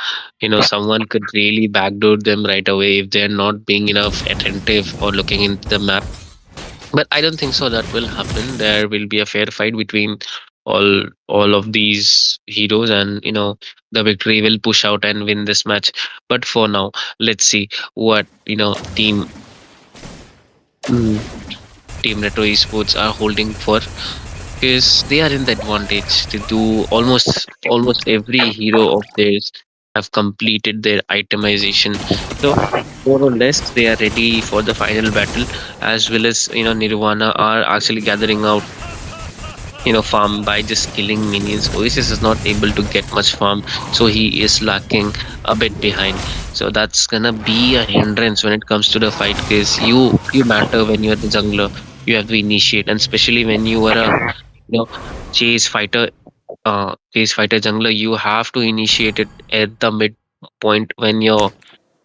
someone could really backdoor them right away if they're not being enough attentive or looking into the map. But I don't think so that will happen. There will be a fair fight between all of these heroes, and the victory will push out and win this match. But for now, let's see what mm, team Retro Esports are holding for, because they are in the advantage to do almost every hero of theirs have completed their itemization. So more or less they are ready for the final battle, as well as Nirvana are actually gathering out farm by just killing minions. Oasis is not able to get much farm, so he is lacking a bit behind. So that's gonna be a hindrance when it comes to the fight, because you matter when you're the jungler. You have to initiate, and especially when you are a you know chase fighter chase fighter jungler, you have to initiate it at the mid point when your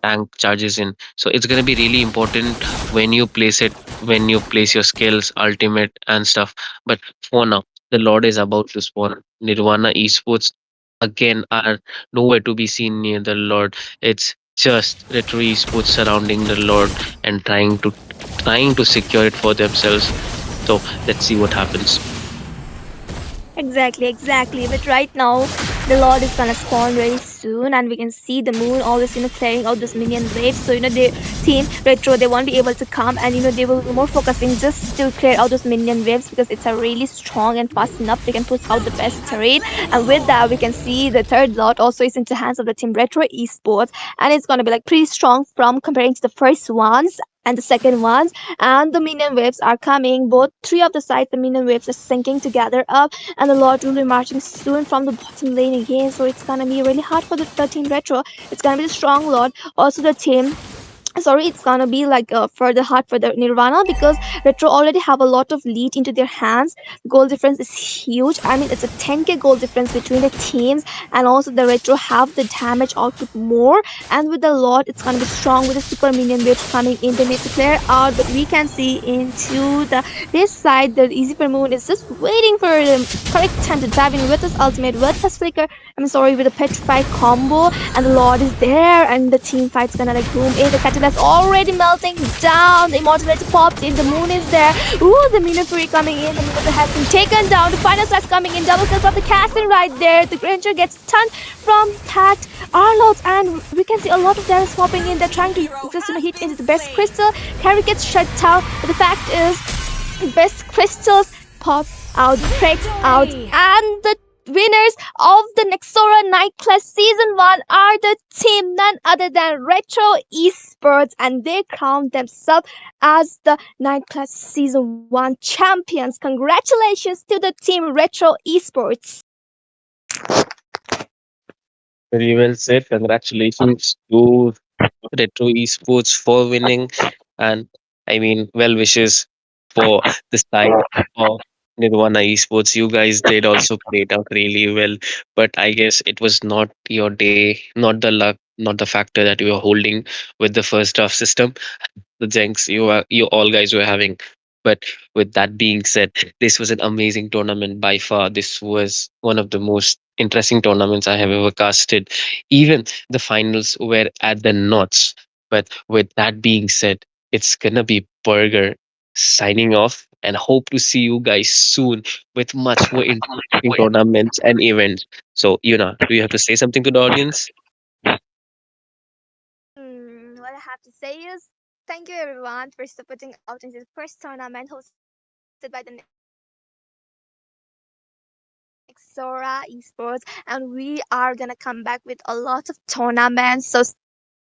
tank charges in. So it's going to be really important when you place it, when you place your skills, ultimate, and stuff. But for now, the Lord is about to spawn. Nirvana Esports again are nowhere to be seen near the Lord. It's just Retro Esports surrounding the Lord and trying to secure it for themselves. So let's see what happens. Exactly, exactly. But right now, the Lord is gonna spawn very soon, and we can see the moon always, clearing out those minion waves. So, the team Retro, they won't be able to come, and they will be more focusing just to clear out those minion waves, because it's a really strong and fast enough. They can push out the best terrain, and with that, we can see the third lot also is into hands of the team Retro Esports, and it's gonna be like pretty strong from comparing to the first ones and the second ones. And the minion waves are coming, both three of the sides the minion waves are sinking together up, and the Lord will be marching soon from the bottom lane again. So it's gonna be really hard for the team Retro. It's gonna be the strong Lord. Also the team, sorry, it's gonna be like further hard for the Nirvana, because Retro already have a lot of lead into their hands. Goal difference is huge. I mean, it's a 10k goal difference between the teams, and also the Retro have the damage output more. And with the Lord, it's gonna be strong with the super minion waves coming in. They need to clear out, but we can see into the this side the Easy for Moon is just waiting for the correct time to dive in with his ultimate, with his flicker. I'm sorry, with a petrify combo, and the Lord is there, and the team fight's gonna like boom in. The catalyst that's already melting down. The immortality popped in. The moon is there. Ooh, the Minifuri coming in. The Minotaur has been taken down. The final strikes coming in. Double kills of the Cassin right there. The Granger gets stunned from that Arlott, and we can see a lot of damage popping in. They're trying to just hit into the best crystal. Carry gets shut down. But the fact is, best crystals pop out, breaks out, and the winners of the Nexora Night Class Season 1 are the team none other than Retro Esports, and they crown themselves as the Night Class Season 1 champions. Congratulations to the team Retro Esports. Very well said. Congratulations to Retro Esports for winning, and I mean, well wishes for the side of Nirvana Esports. You guys did also played out really well, but I guess it was not your day, not the luck, not the factor that you were holding with the first draft system, the jinx you all guys were having. But with that being said, this was an amazing tournament by far. This was one of the most interesting tournaments I have ever casted. Even the finals were at the notch. But with that being said, it's gonna be Burger signing off and hope to see you guys soon with much more interesting tournaments and events. So, Yuna, do you have to say something to the audience? What I have to say is thank you everyone for supporting out in this first tournament hosted by the Nexora Esports, and we are gonna come back with a lot of tournaments. So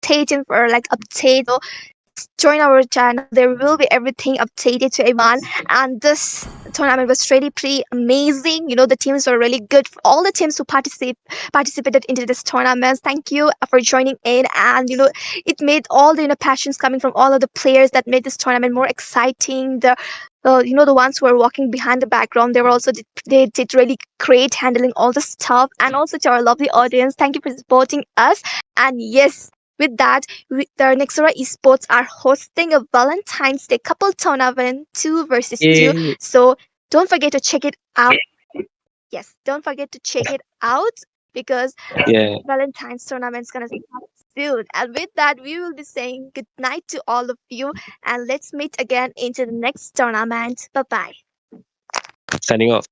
stay tuned for like updates. Also, just join our channel. There will be everything updated to everyone. And this tournament was really pretty amazing. You know, the teams were really good. All the teams who participated into this tournament. Thank you for joining in. And it made all the passions coming from all of the players that made this tournament more exciting. The the ones who were walking behind the background, they did really great handling all the stuff. And also to our lovely audience, thank you for supporting us. And yes, with that, the Nexora Esports are hosting a Valentine's Day couple tournament 2 versus 2. Yay. So don't forget to check it out. Yes, don't forget to check it out because Yeah. Valentine's tournament is gonna start soon. And with that, we will be saying good night to all of you, and let's meet again into the next tournament. Bye bye. Signing off.